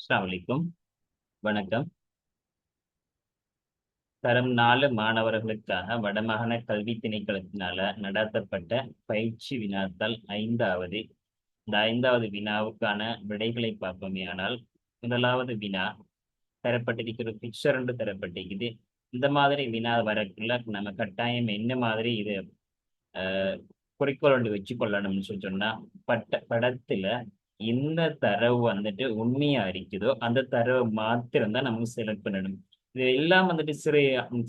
அஸ்ஸலாமு அலைக்கும். வணக்கம். தரம் 4 மாணவர்களுக்காக வடமாகாண கல்வி திணைக்களத்தினால நடத்தப்பட்ட பயிற்சி வினாத்தாள் 5வது. இந்த 5வது வினாவுக்கான விடைகளை பார்ப்போமேயானால், முதலாவது வினா தரப்பட்டிருக்கிற பிக்சர் என்று தரப்பட்டிருக்குது. இந்த மாதிரி வினா வரக்குள்ள நம்ம கட்டாயம் என்ன மாதிரி இது குறிக்கோள் ஒன்று வச்சுக்கொள்ளணும்னு சொல்லி சொன்னா, படத்துல எந்த தரவு வந்துட்டு உண்மையா இருக்குதோ அந்த தரவு மாத்திரம்தான் நமக்கு செலக்ட் பண்ணணும். இது எல்லாம் வந்துட்டு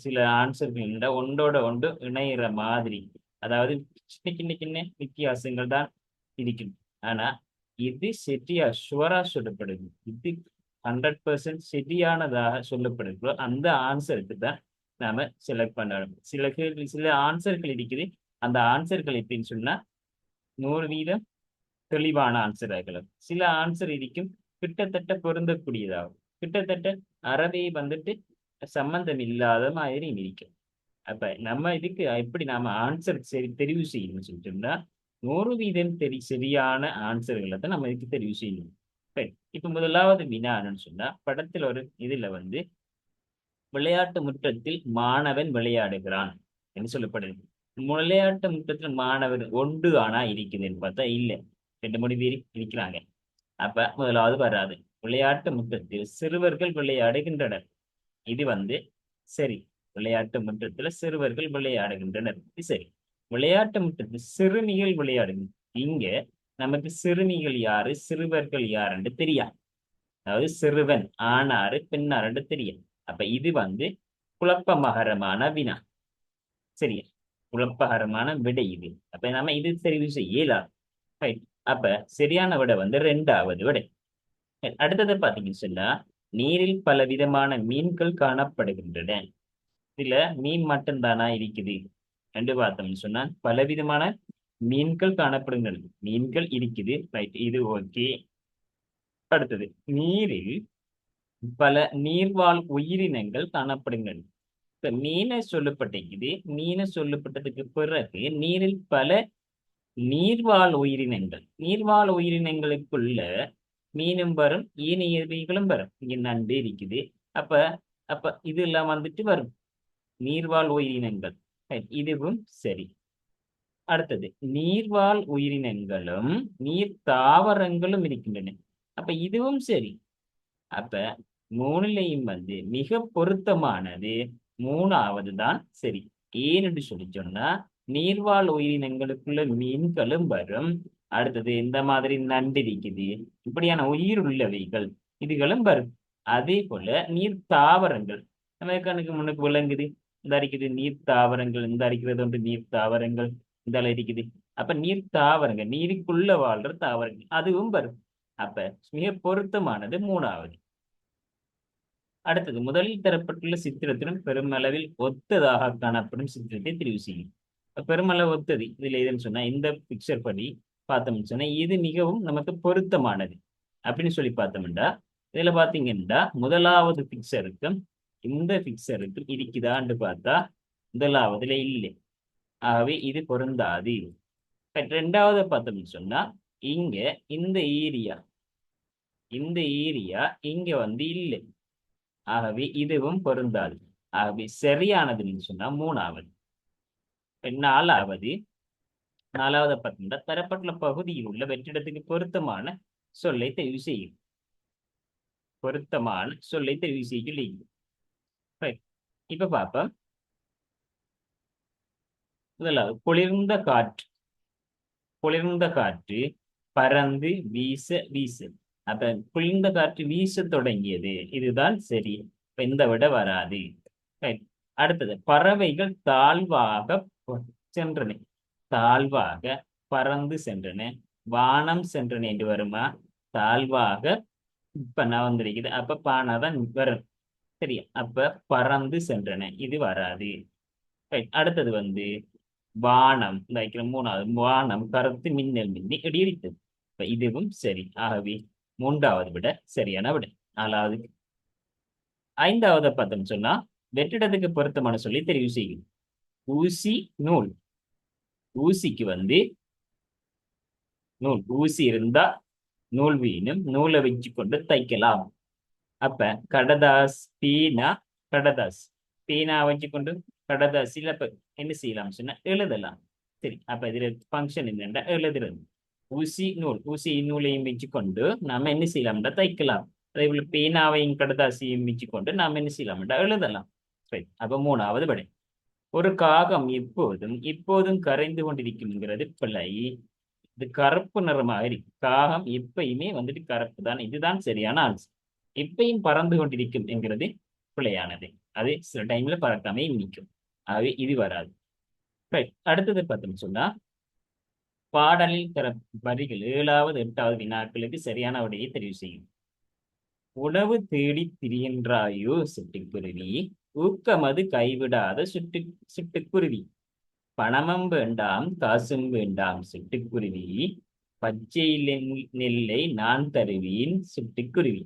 சில ஆன்சர்கள் ஒன்றோட ஒன்று இணையிற மாதிரி, அதாவது சின்ன சின்ன சின்ன வித்தியாசங்கள் தான் இருக்கும். ஆனா இது சரியா ஷுவரா சொல்லப்படுது, இது 100% சரியானதாக சொல்லப்படுகிறோ அந்த ஆன்சருக்கு தான் நாம செலக்ட் பண்ணணும். சில ஆன்சர்கள் இருக்குது, அந்த ஆன்சர்கள் எப்படின்னு சொன்னா 100% தெளிவான ஆன்சர் ஆகலாம். சில ஆன்சர் இருக்கும் கிட்டத்தட்ட பொருந்தக்கூடியதாகும், கிட்டத்தட்ட அறவே வந்துட்டு சம்பந்தம் இல்லாத மாதிரி இருக்கும். அப்ப நம்ம இதுக்கு எப்படி நாம ஆன்சர் சரி தெரிவு செய்யணும்னு சொல்லிட்டோம்னா 100% சரியான ஆன்சர்களை தான் நம்ம இதுக்கு தெரிவு செய்யணும். இப்ப முதலாவது வினா என்னன்னு சொன்னா, படத்துல ஒரு இதுல வந்து விளையாட்டு முற்றத்தில் மாணவன் விளையாடுகிறான் என்று சொல்லப்படுது. விளையாட்டு முற்றத்தில் மாணவன் ஒன்று ஆனா இருக்குதுன்னு பார்த்தா இல்ல, 2 பேர் இருக்கிறாங்க. அப்ப முதலாவது வராது. விளையாட்டு முற்றத்தில் சிறுவர்கள் விளையாடுகின்றனர், இது வந்து சரி. விளையாட்டு முற்றத்துல சிறுவர்கள் விளையாடுகின்றனர், இது சரி. விளையாட்டு முற்றத்தில் சிறுமிகள் விளையாடுகின்றனர், இங்க நமக்கு சிறுமிகள் யாரு சிறுவர்கள் யாருன்னு தெரியாது. அதாவது சிறுவன் ஆணாரு பெண்ணாருன்னு தெரியும். அப்ப இது வந்து குழப்பமகரமான வினா, சரியா? குழப்பகரமான விடை இது. அப்ப நம்ம இது தெரிவு செய்யலாம். அப்ப சரியான விடை வந்து 2வது விடை. அடுத்தது பாத்தீங்கன்னு சொன்னா, நீரில் பல விதமான மீன்கள் காணப்படுகின்றன. இதுல மீன் மட்டும்தானா இருக்குது என்று பார்த்தோம்னு சொன்னா, பலவிதமான மீன்கள் காணப்படுகின்றன, மீன்கள் இருக்குது. ரைட், இது ஓகே. அடுத்தது, நீரில் பல நீர்வாழ் உயிரினங்கள் காணப்படுகின்றன. இப்ப மீனை சொல்லப்பட்டிருக்குது, மீனை சொல்லப்பட்டதுக்கு பிறகு நீரில் பல நீர்வாழ் உயிரினங்கள், நீர்வாழ் உயிரினங்களுக்குள்ள மீனும் வரும், ஏனையவைகளும் வரும். இங்க நண்டு இருக்குது. அப்ப அப்ப இதெல்லாம் வந்துட்டு வரும் நீர்வாழ் உயிரினங்கள். இதுவும் சரி. அடுத்தது, நீர்வாழ் உயிரினங்களும் நீர் தாவரங்களும் இருக்கின்றன. அப்ப இதுவும் சரி. அப்ப 3லையும் வந்து மிக பொருத்தமானது 3வது தான் சரி. ஏன்னு சொல்லி சொன்னா, நீர்வாழ் உயிரினங்களுக்குள்ள மீன்களும் வரும். அடுத்தது இந்த மாதிரி நண்டு இருக்குது, இப்படியான உயிர் உள்ளவைகள் இதுகளும் வரும். அதே போல நீர் தாவரங்கள் நம்ம கண்ணுக்கு முன்னுக்கு விளங்குது, இந்த இருக்குது நீர் தாவரங்கள், இந்த இருக்கிறது வந்து நீர் தாவரங்கள், இந்த இருக்குது. அப்ப நீர் தாவரங்கள் நீருக்குள்ள வாழ்ற தாவரங்கள் அதுவும் வரும். அப்ப மிக பொருத்தமானது 3வது. அடுத்தது, முதலில் தரப்பட்டுள்ள சித்திரத்துடன் பெருமளவில் ஒத்ததாக காணப்படும் சித்திரத்தை தெரிவு செய்யும். பெருமளவு ஒத்தது இதுல எதுன்னு சொன்னா, இந்த பிக்சர் படி பார்த்தோம்னு சொன்னா இது மிகவும் நமக்கு பொருத்தமானது அப்படின்னு சொல்லி பார்த்தோம்டா, இதுல பாத்தீங்கன்னா முதலாவது பிக்சருக்கும் இந்த பிக்சருக்கும் இருக்குதான்னு பார்த்தா முதலாவதுல இல்லை, ஆகவே இது பொருந்தாது. 2வது பார்த்தோம்னு சொன்னா, இங்க இந்த ஏரியா இங்க வந்து இல்லை, ஆகவே இதுவும் பொருந்தாது. ஆகவே சரியானதுன்னு சொன்னா 3வது. 4வது பார்த்தீங்கன்னா, தரப்பட்டுள்ள பகுதியில் உள்ள வெற்றிடத்துக்கு பொருத்தமான சொல்லை தெரிவு செய்யும். பொருத்தமான சொல்லை தெரிவு செய்யும். இப்ப பார்ப்போம். முதலாவது, குளிர்ந்த காற்று பறந்து வீச வீச. அப்ப குளிர்ந்த காற்று வீச தொடங்கியது, இதுதான் சரி. இப்ப இந்த விட வராது. அடுத்தது, பறவைகள் தாழ்வாக சென்றன, தாழ்வாக பறந்து சென்றன, வானம் சென்றன என்று வருமா? தாழ்வாக இப்ப நான் வந்திருக்குது, அப்ப பானாதான் வரும், சரி. அப்ப பறந்து சென்றன, இது வராது. அடுத்தது வந்து வானம், இந்த 3வது, வானம் கருத்து மின்னல் மின்னி இடித்தது, இதுவும் சரி. ஆகவே 3வது விட சரியான விட. 4வது. 5வது பார்த்தோம்னு சொன்னா, வெற்றிடத்துக்கு பொருத்தமான சொல்லி தெரிவு செய்யும். ஊசி நூல், ஊசிக்கு வந்து நூல், ஊசி இருந்தா நூல் வீணும், நூலை வச்சு கொண்டு தைக்கலாம். அப்ப கடதாஸ் பீனா கடதாஸ் பீனா வச்சுக்கொண்டு கடதாசில அப்ப என்ன செய்யலாம் சொன்னா எழுதலாம். சரி, அப்ப இதுல ஃபங்க்ஷன் என்னன்னா எழுதுறது. ஊசி நூலையும் வச்சுக்கொண்டு நாம என்ன செய்யலாம்டா தைக்கலாம். அதே போல பேனாவையும் கடதாசியையும் வச்சுக்கொண்டு நாம என்ன செய்யலாம்டா எழுதலாம். சரி, அப்ப மூணாவது விடை. ஒரு காகம் இப்போதும் கரைந்து கொண்டிருக்குங்கிறது பிழை. இது கருப்பு நிறமாக இருக்கு. காகம் எப்பயுமே வந்துட்டு கருப்பு தான். இதுதான் சரியான ஆன்சர். எப்பயும் பறந்து கொண்டிருக்கும் என்கிறது பிழையானது. அது சில டைம்ல பறக்காம நிற்கும். ஆகவே இது வராது. ரைட், அடுத்தது பார்த்தோம்னு சொன்னா பாடலில் தர வரிகள் 7வது 8வது வினாக்களுக்கு சரியான விடையை தெரிவு செய்யும். உணவு தேடி திரிகின்றாயோ சிட்டுக்குருவி, ஊக்கமது கைவிடாத சிட்டுக்குருவி. பணமும் வேண்டாம் காசும் வேண்டாம் சிட்டுக்குருவி, பச்சை நெல்லை நான் தருவேன் சிட்டுக்குருவி.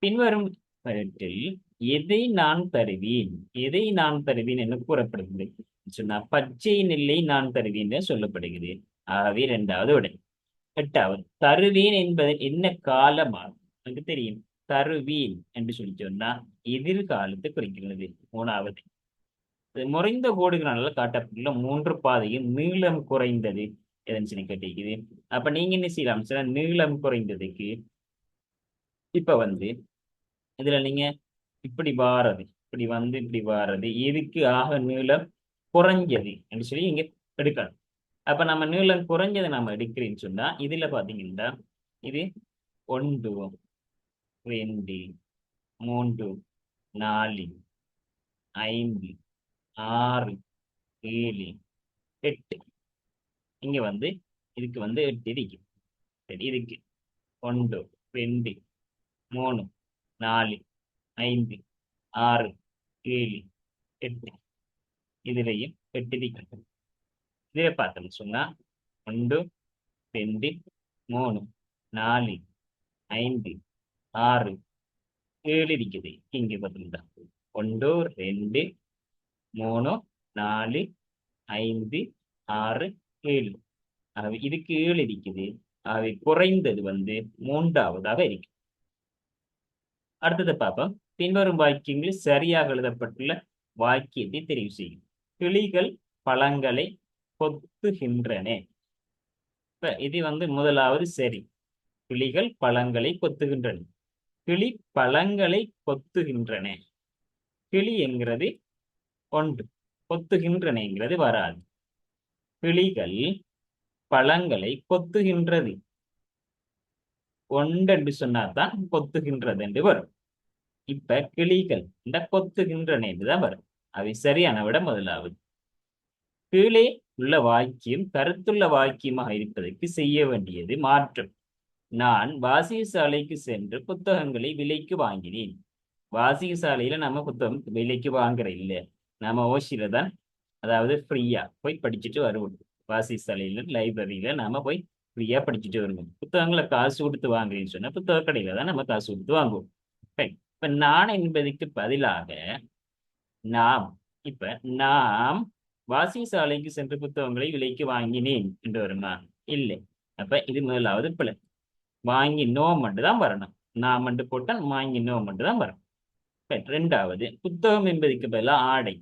பின்வரும் படத்தில் எதை நான் தருவேன் என்று கூறப்படுகிறது சொன்னா பச்சை நெல்லை நான் தருவேன் என்று சொல்லப்படுகிறது. ஆகவே 2வது விடை. 8வது தருவேன் என்பது என்ன காலமாகும் எனக்கு தெரியும். தருவேன் என்று சொல்லி சொன்னா எதிர்காலத்தை குறிக்கிறது. 3வது முறைந்த கோடுகளால் காட்டப்பட்டுள்ள 3 பாதையும் நீளம் குறைந்தது எதன்னு சொல்லி கேட்டிருக்குது. அப்ப நீங்க என்ன செய்யலாம் சொன்னா நீளம் குறைந்ததுக்கு இப்ப இதுல நீங்க இப்படி வாரது எதுக்கு ஆக நீளம் குறைஞ்சது என்று சொல்லி இங்க எடுக்கலாம். அப்ப நம்ம நீளம் குறைஞ்சதை நம்ம எடுக்கிறேன்னு சொன்னா இதுல பாத்தீங்கன்னா இது 1 2 3 4 5 6 7 8 இங்க இதுக்கு 8 இருக்கு. சரி, இதுக்கு 1 2 3 4 5 6 7 8 இதுலயும் 8 இருக்கு. இதை பார்த்தோம்னு சொன்னா 1 2 3 4 5 6 7 இருக்குது. இங்க பார்த்தீங்கன்னா 1 2 3 4 5 6 7. ஆகவே இதுக்கு 7 இருக்குது. ஆகவே குறைந்தது 3வதாக இருக்கு. அடுத்தது பார்ப்போம். பின்வரும் வாக்கியங்களில் சரியாக எழுதப்பட்டுள்ள வாக்கியத்தை தெரிவு செய்யும். கிளிகள் பழங்களை கொத்துகின்றன. இப்ப இது முதலாவது சரி. கிளிகள் பழங்களை கொத்துகின்றன. கிளி பழங்களை கொத்துகின்றன. கிளி என்கிறது 1, கொத்துகின்றனங்கிறது வராது. கிளிகள் பழங்களை கொத்துகின்றது 1 என்று சொன்னாதான் கொத்துகின்றது என்று வரும். இப்ப கிளிகள் இந்த கொத்துகின்றன என்றுதான் வரும். அவை சரியான விட முதலாவது. கீழே உள்ள வாக்கியம் கருத்துள்ள வாக்கியமாக இருப்பதற்கு செய்ய வேண்டியது மாற்றம். நான் வாசிகசாலைக்கு சென்று புத்தகங்களை விலைக்கு வாங்கினேன். வாசிகசாலையில நம்ம புத்தகம் விலைக்கு வாங்குற இல்ல, நம்ம ஓசியில தான், அதாவது ஃப்ரீயா போய் படிச்சுட்டு வருவோம். வாசிகசாலையில லைப்ரரியில நாம போய் ஃப்ரீயா படிச்சுட்டு வருவோம். புத்தகங்களை காசு கொடுத்து வாங்குறேன்னு சொன்னா புத்தக கடையில தான் நம்ம காசு கொடுத்து வாங்குவோம். இப்ப நான் என்பதற்கு பதிலாக நாம் நாம் வாசிகசாலைக்கு சென்று புத்தகங்களை விலைக்கு வாங்கினேன் என்று வருமா? இல்லை. அப்ப இது முதலாவது பிள்ளை. வாங்கினோம் மட்டும் தான் வரணும். நான் மட்டும் போட்டால் வாங்கினோம் மட்டும் தான் வரும். 2வது புத்தகம் என்பதற்கு பதிலாக ஆடை.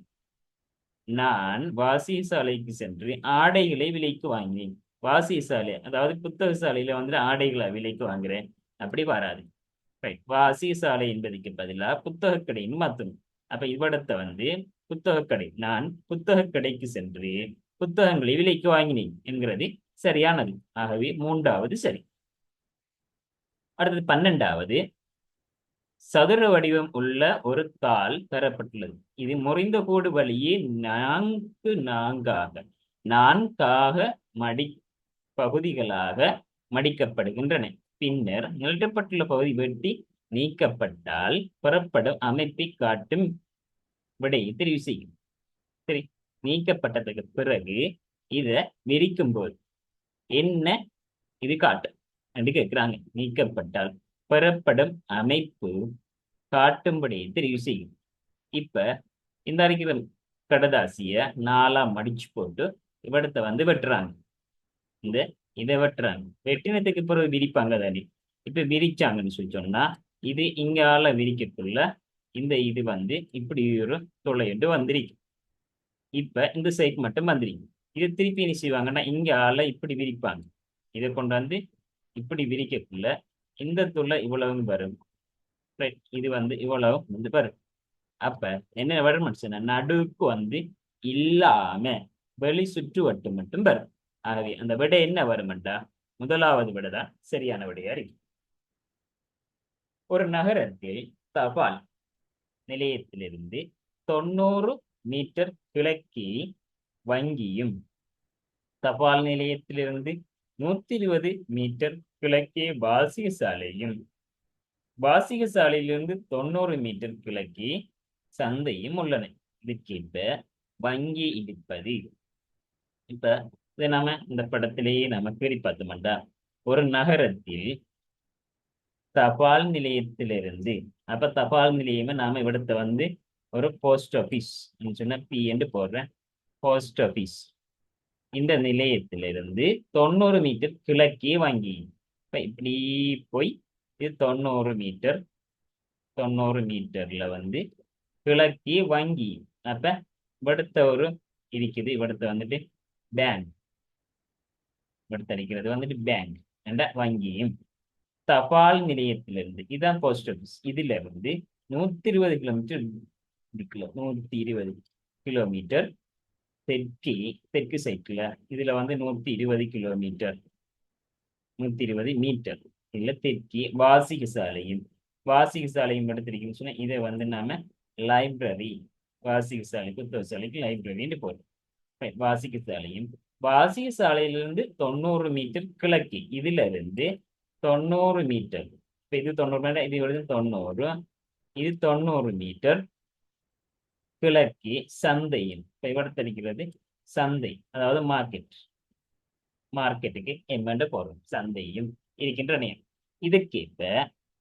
நான் வாசிகசாலைக்கு சென்று ஆடைகளை விலைக்கு வாங்கினேன். வாசிகசாலை அதாவது புத்தக சாலையில ஆடைகளை விலைக்கு வாங்குறேன், அப்படி வராது. வாசிகசாலை என்பதற்கு பதிலாக புத்தக கடைன்னு மாத்தணும். அப்ப இவ்விடத்தை புத்தகக்கடை, நான் புத்தக கடைக்கு சென்று புத்தகங்களை விலைக்கு வாங்கினேன் என்கிறது சரியானது. ஆகவே 3வது சரி. அடுத்தது 12வது சதுர வடிவம் உள்ள ஒரு தாள் தரப்பட்டுள்ளது. இது முறிந்த கோடு வழியே 4 பகுதிகளாக மடிக்கப்படுகின்றன. பின்னர் நிலட்டப்பட்டுள்ள பகுதி வெட்டி நீக்கப்பட்டால் பெறப்படும் அமைப்பை காட்டும் விடையை தெரிவு செய்யும். சரி, நீக்கப்பட்டதுக்கு பிறகு இத விரிக்கும் போது என்ன இது காட்டும் என்று கேட்கிறாங்க. நீக்கப்பட்டால் பெறப்படும் அமைப்பு காட்டும்படி தெரிவு செய்யும். இப்ப இந்த அரைக்கிற கடதாசிய 4ஆ மடிச்சு போட்டு இவ்விடத்தை வெட்டுறாங்க. இதை வெட்டுறாங்க. வெட்டினத்துக்கு பிறகு விரிப்பாங்க தானே. இப்ப விரிச்சாங்கன்னு சொல்லி சொன்னா இது இங்கால விரிக்கக்குள்ள இந்த இது வந்து இப்படி ஒரு துளையிட்டு வந்துருக்கு. இப்ப இந்த சைட் மட்டும் வந்துருக்கு. இது திருப்பி என்ன செய்வாங்கன்னா இங்க ஆள இப்படி விரிப்பாங்க. இதை கொண்டு வந்து இப்படி விரிக்கக்குள்ள இந்த துளை இவ்வளவு வரும். ரைட், இது வந்து இவ்வளவு வந்து வரும். அப்ப என்ன வரும் சொன்னா நடுவுக்கு வந்து இல்லாம வெளி சுற்று வட்டு மட்டும் வரும். ஆகவே அந்த விடை என்ன வரும்டா முதலாவது விடை தான் சரியான விடையா இருக்கு. ஒரு நகரத்தில் தபால் நிலையத்திலிருந்து 90 மீட்டர் கிழக்கே வங்கியும், தபால் நிலையத்திலிருந்து 120 மீட்டர் கிழக்கே வாசிக சாலையும், வாசிக சாலையிலிருந்து 90 மீட்டர் கிழக்கே சந்தையும் உள்ளன. இதுக்கேற்ப வங்கி இருப்பது. இப்ப இதை நாம இந்த படத்திலேயே நாம கேள்வி பார்த்தோம்டா, ஒரு நகரத்தில் தபால் நிலையத்திலிருந்து, அப்ப தபால் நிலையமே நாம இவிடத்தை வந்து ஒரு போஸ்ட் ஆபீஸ் சொன்னா பி என்று போடுறேன். போஸ்ட் ஆபீஸ் இந்த நிலையத்திலிருந்து 90 மீட்டர் கிழக்கே வங்கி. இப்ப இப்படி போய் இது 90 மீட்டர், 90 மீட்டர்ல வந்து கிழக்கே வங்கி. அப்ப இவிடத்த ஒரு இருக்குது, இவிடத்த வந்துட்டு பேங்க், இவிடத்த அடிக்கிறது வந்துட்டு பேங்க் என்ற வங்கியும். தபால் நிலையத்திலிருந்து இதுதான் போஸ்ட் ஆபீஸ், இதுல இருந்து 120 கிலோமீட்டர் இருக்குல்ல, 120 கிலோமீட்டர் தெற்கு, தெற்கு சைட்ல இதுல வந்து 120 கிலோமீட்டர், 120 மீட்டர் இல்ல தெற்கு வாசிக சாலையும். வாசிக சாலையும் எடுத்திருக்கீங்கன்னு சொன்னா இதை வந்து நாம லைப்ரரி, வாசிக சாலை புத்தக சாலைக்கு லைப்ரரின்னு போடுறோம். வாசிக சாலையும், வாசிக சாலையிலிருந்து 90 மீட்டர் கிழக்கு, இதுல இருந்து 90 மீட்டர், இப்ப இது 90 மீட்டர், இது வந்து 90, இது 90 மீட்டர் கிழக்கு சந்தையில். இப்ப இவடத்தடிக்கிறது சந்தை, அதாவது மார்க்கெட், மார்க்கெட்டுக்கு எம்மண்டு போறோம், சந்தையும் இருக்கின்ற நேரம். இதற்கேற்ப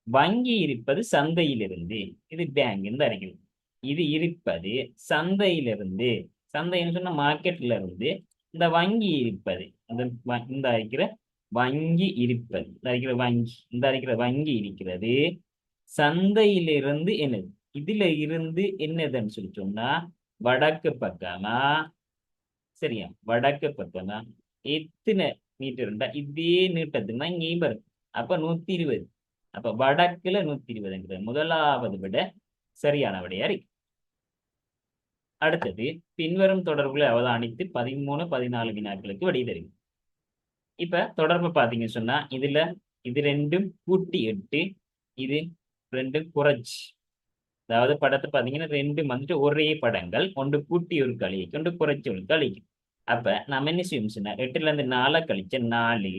வங்கி இருப்பது சந்தையிலிருந்து, இது பேங்க் இந்த அறிக்கிறது, இது இருப்பது சந்தையிலிருந்து, சந்தைன்னு சொன்ன மார்க்கெட்ல இருந்து இந்த வங்கி இருப்பது, இந்த அறிக்கிற வங்கி இருப்பது, இந்த அறிக்கிற வங்கி, இந்த அறிக்கிற வங்கி இருக்கிறது சந்தையிலிருந்து என்னது, இதுல இருந்து என்னதுன்னு சொல்லி சொன்னா வடக்கு பக்கமா, சரியா வடக்கு பக்கமா எத்தனை மீட்டர் இருந்தா இதே நீட்டத்துக்கு தான் இங்கேயும் வரும். அப்ப 120, அப்ப வடக்குல 120 முதலாவது விட சரியான விடையா இருக்கு. அடுத்தது பின்வரும் தொடர்புகளை அவதானித்து 13, 14 வினாக்களுக்கு விடை தருங்க. இப்ப தொடர்பு பாத்தீங்கன்னு சொன்னா இதுல இது ரெண்டும் கூட்டி 8, இது ரெண்டும் குறைச்சி, அதாவது படத்தை பாத்தீங்கன்னா ரெண்டும் வந்துட்டு ஒரே படங்கள், ஒன்று கூட்டி ஒரு கழிக்கு, ஒன்று குறைச்சி ஒரு கழிக்கு. அப்ப நம்ம என்ன செய்யும் சொன்னா 8ல இருந்து 4 கழிச்ச 4,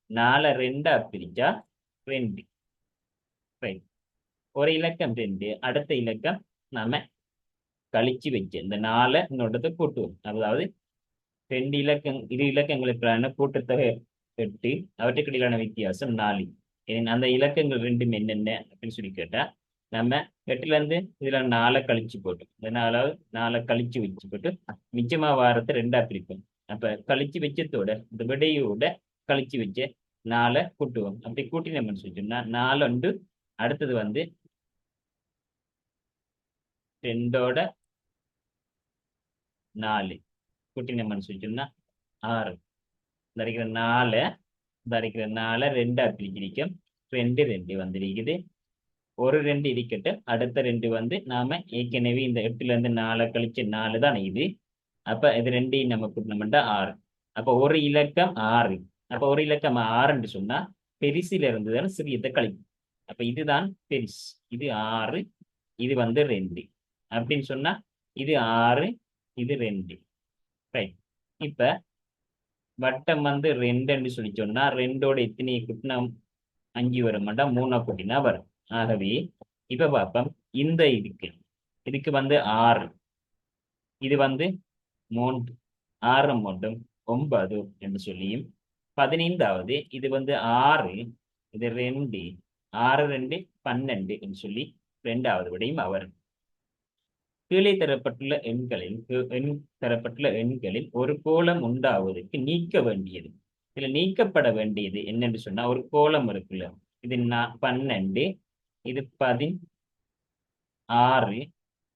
4 2 பிரிச்சா 2, ரைட், ஒரு இலக்கம் 2, அடுத்த இலக்கம் நாம கழிச்சு வச்சு இந்த 4 இன்னொன்றதை கூட்டுவோம். அதாவது 2 இலக்கம், இரு இலக்கங்களுக்கான கூட்டுத்தொகை 8, அவற்றுக்கு இடையிலான வித்தியாசம் 4. அந்த இலக்கங்கள் ரெண்டும் என்னென்ன அப்படின்னு சொல்லி கேட்டா நம்ம 8ல இருந்து இதுல 4 கழிச்சு போட்டு, இந்த 4 கழிச்சு வச்சு போட்டு மிச்சமா வாரத்தை 2 பிரிப்போம். அப்ப கழிச்சு வச்சதோட இந்த விடையோட கழிச்சு வச்ச 4 கூட்டுவோம். அப்படி கூட்டி நம்ம சொல்லிட்டோம்னா 4 உண்டு, அடுத்தது வந்து 2ஓட 4 கூட்டி நம்ம சொல்லிட்டோம்னா 6. இந்த அடிக்கிற 4, இந்த அடிக்கிற 4 2 பிரிச்சிருக்கோம், 2 2 வந்திருக்குது, ஒரு 2 இருக்கட்டு, அடுத்த 2 வந்து நாம ஏற்கனவே இந்த 8ல இருந்து 4 கழிச்சு 4 தான் இது. அப்ப இது 2 நம்ம கூட்டினோம்னா 6. அப்ப ஒரு இலக்கம் 6, அப்ப ஒரு இலக்கம் 6 சொன்னா பெரிசில இருந்து தானே சிறியத்தை கழிக்கும். அப்ப இதுதான் பெரிஸ், இது 6, இது வந்து 2 அப்படின்னு சொன்னா இது 6, இது 2, ரைட். இப்ப வட்டம் வந்து 2 சொல்லி சொன்னா 2ஓட எத்தனை கூட்டினா 5 வரும் மாட்டா, 3 கூட்டினா வரும். ஆகவே இப்ப பார்ப்போம், இந்த இதுக்கு வந்து 6, இது வந்து 3, 6 மட்டும் 9 என்று சொல்லியும், 15வது இது வந்து 6, இது 2, 6 2 12 என்று சொல்லி 2வது விடையும் அவர். கீழே தரப்பட்டுள்ள எண்களில் ஒரு கோலம் உண்டாவதற்கு நீக்க வேண்டியது, இதுல நீக்கப்பட வேண்டியது என்னன்னு சொன்னா ஒரு கோலம் இருக்குல்ல, இது 12, இது 16.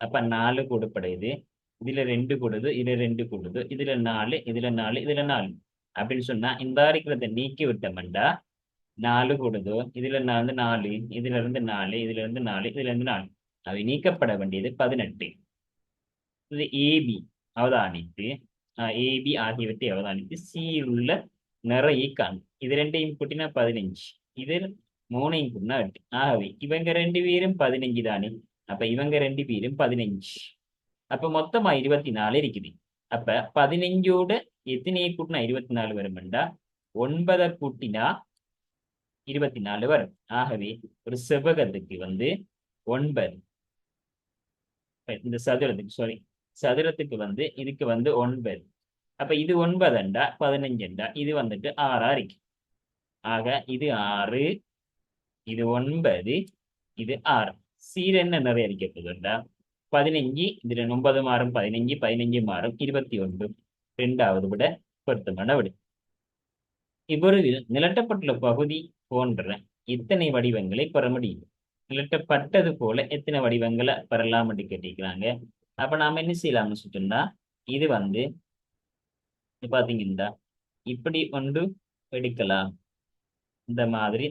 அப்ப 4 கூடப்படுது. இதுல 2 கூடுது, இதுல 2 கூடுது, இதுல 4, இதுல 4, இதுல 4 அப்படின்னு சொன்னா இந்த இருக்கிறத நீக்கி விட்டோம்டா 4 கூடுதோ, இதுல வந்து 4, இதுல இருந்து 4, இதுல இருந்து 4, இதுல இருந்து 4. அவை நீக்கப்பட வேண்டியது 18. இது ஏபி அவதானித்து ஏபி ஆகியவற்றை அவதானித்து சியில் உள்ள நிறைய காணும். இது ரெண்டையும் கூட்டினா 15, இது 3ஐயும் கூட்டினா 8. ஆகவே இவங்க 2 பேரும் 15 தானே. அப்ப இவங்க 2 பேரும் 15. அப்ப மொத்தமா 24 இருக்குது. அப்ப 15ஓட எத்தனையை கூட்டினா 24 வரும்டா 9 கூட்டினா 24 வரும். ஆகவே ஒரு செவ்வகத்துக்கு வந்து 9, இந்த சதுரத்துக்கு வந்து இதுக்கு வந்து 9. அப்ப இது 9 15 இது வந்துட்டு 6 இருக்கு. ஆக இது 6, இது 9, இது 6. சீர என்ன நிறைய இருக்கப்படுதுண்டா 15, இதுல 9 மாறும் 15, 15 மாறும் 21. இரண்டாவது விட பொருத்தமான விட. இவ்வுருவில் நிலட்டப்பட்டுள்ள பகுதி போன்ற இத்தனை வடிவங்களை பெற முடியும். நிலட்டப்பட்டது போல எத்தனை வடிவங்களை பெறலாம் என்று கேட்டிருக்கிறாங்க. அப்ப நாம என்ன செய்யலாம்னு சொல்லிட்டோம்னா இது வந்து பாத்தீங்கன்னா இப்படி ஒன்று எடுக்கலாம். இந்த மாதிரி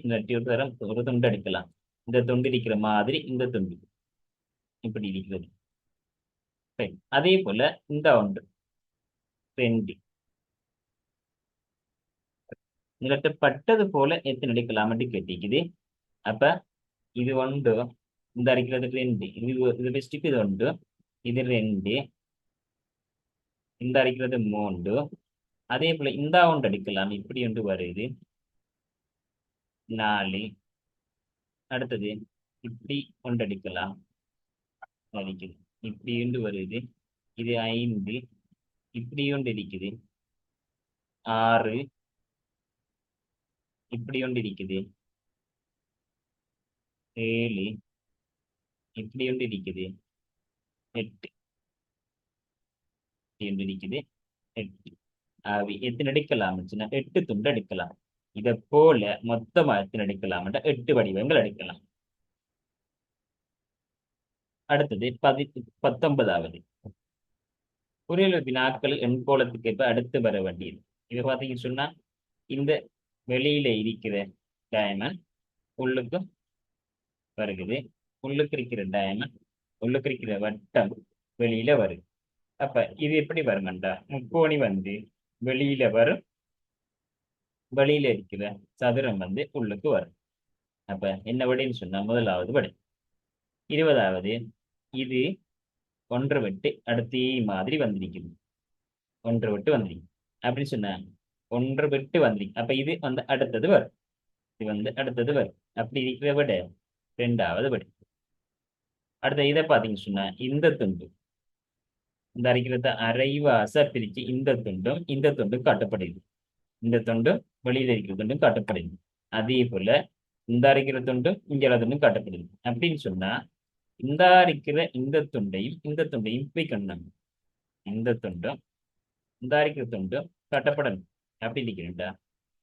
ஒரு துண்டு எடுக்கலாம். இந்த துண்டு இருக்கிற மாதிரி இந்த துண்டு இப்படி இருக்கிறது. அதே போல இந்த ஒன்று 2 நிலட்டப்பட்டது போல எத்தனை எடுக்கலாம் என்று கேட்டிக்குது. அப்ப இது ஒன்று, இந்த இருக்கிறது 2, இது பெஸ்ட்டுக்கு இது ஒன்று, இது 2, இந்த இருக்கிறது 3. அதே போல இந்த ஒன்று எடுக்கலாம். இப்படி ஒன்று வருது 4. அடுத்தது இப்படி ஒன்று எடுக்கலாம். இப்படி ஒன்று வருது, இது 5. இப்படி ஒன்று இருக்குது 6. இப்படி ஒன்று இருக்குது 7. இப்படி ஒன்று இருக்குது 8. இப்படி இருக்குது 8. எத்தனை எடுக்கலாம்? 8 துண்டு எடுக்கலாம். இதை போல மொத்தமா எத்தனை எடுக்கலாம்? 8 வடிவங்கள் எடுக்கலாம். அடுத்தது 19வது பொறியியல் வினாக்கள் எண்கோளத்துக்கு இப்ப அடுத்து வர வேண்டியது. இது பாத்தீங்கன்னு சொன்னா இந்த வெளியில இருக்கிற டயமண்ட் உள்ளுக்கு வருகுது, உள்ளுக்கு இருக்கிற டயமண்ட் உள்ளுக்கு இருக்கிற வட்டம் வெளியில வருது. அப்ப இது எப்படி வருமண்டா முக்கோணி வந்து வெளியில வரும், வெளியில இருக்கிற சதுரம் வந்து உள்ளுக்கு வரும். அப்ப என்ன வடின்னு சொன்னா முதலாவது வடி. 20வது இது ஒன்று விட்டு அடுத்த மாதிரி வந்திருக்குது, ஒன்று விட்டு வந்திருக்கு அப்படின்னு சொன்ன ஒன்று விட்டு வந்திருக்கு. அப்ப இது வந்து அடுத்தது வரும், இது வந்து அடுத்தது வரும். அப்படி இருக்கிற விட 2வது வடி. அடுத்த இதை பாத்தீங்கன்னு சொன்னா இந்த துண்டு இந்த அரைக்கிறத அரைவாச பிரிச்சு இந்த துண்டும் காட்டப்படுது, இந்த துண்டும் வெளியில இருக்கிற துண்டும் காட்டப்படுது. அதே போல இந்த அரைக்கிற துண்டும் இங்க துண்டும் காட்டப்படுது. அப்படின்னு சொன்னா இந்த அரைக்கிற இந்த துண்டையும் வைக்கணும். இந்த துண்டும் இந்த அரைக்கிற துண்டும் காட்டப்படணும். அப்படி இருக்கிறா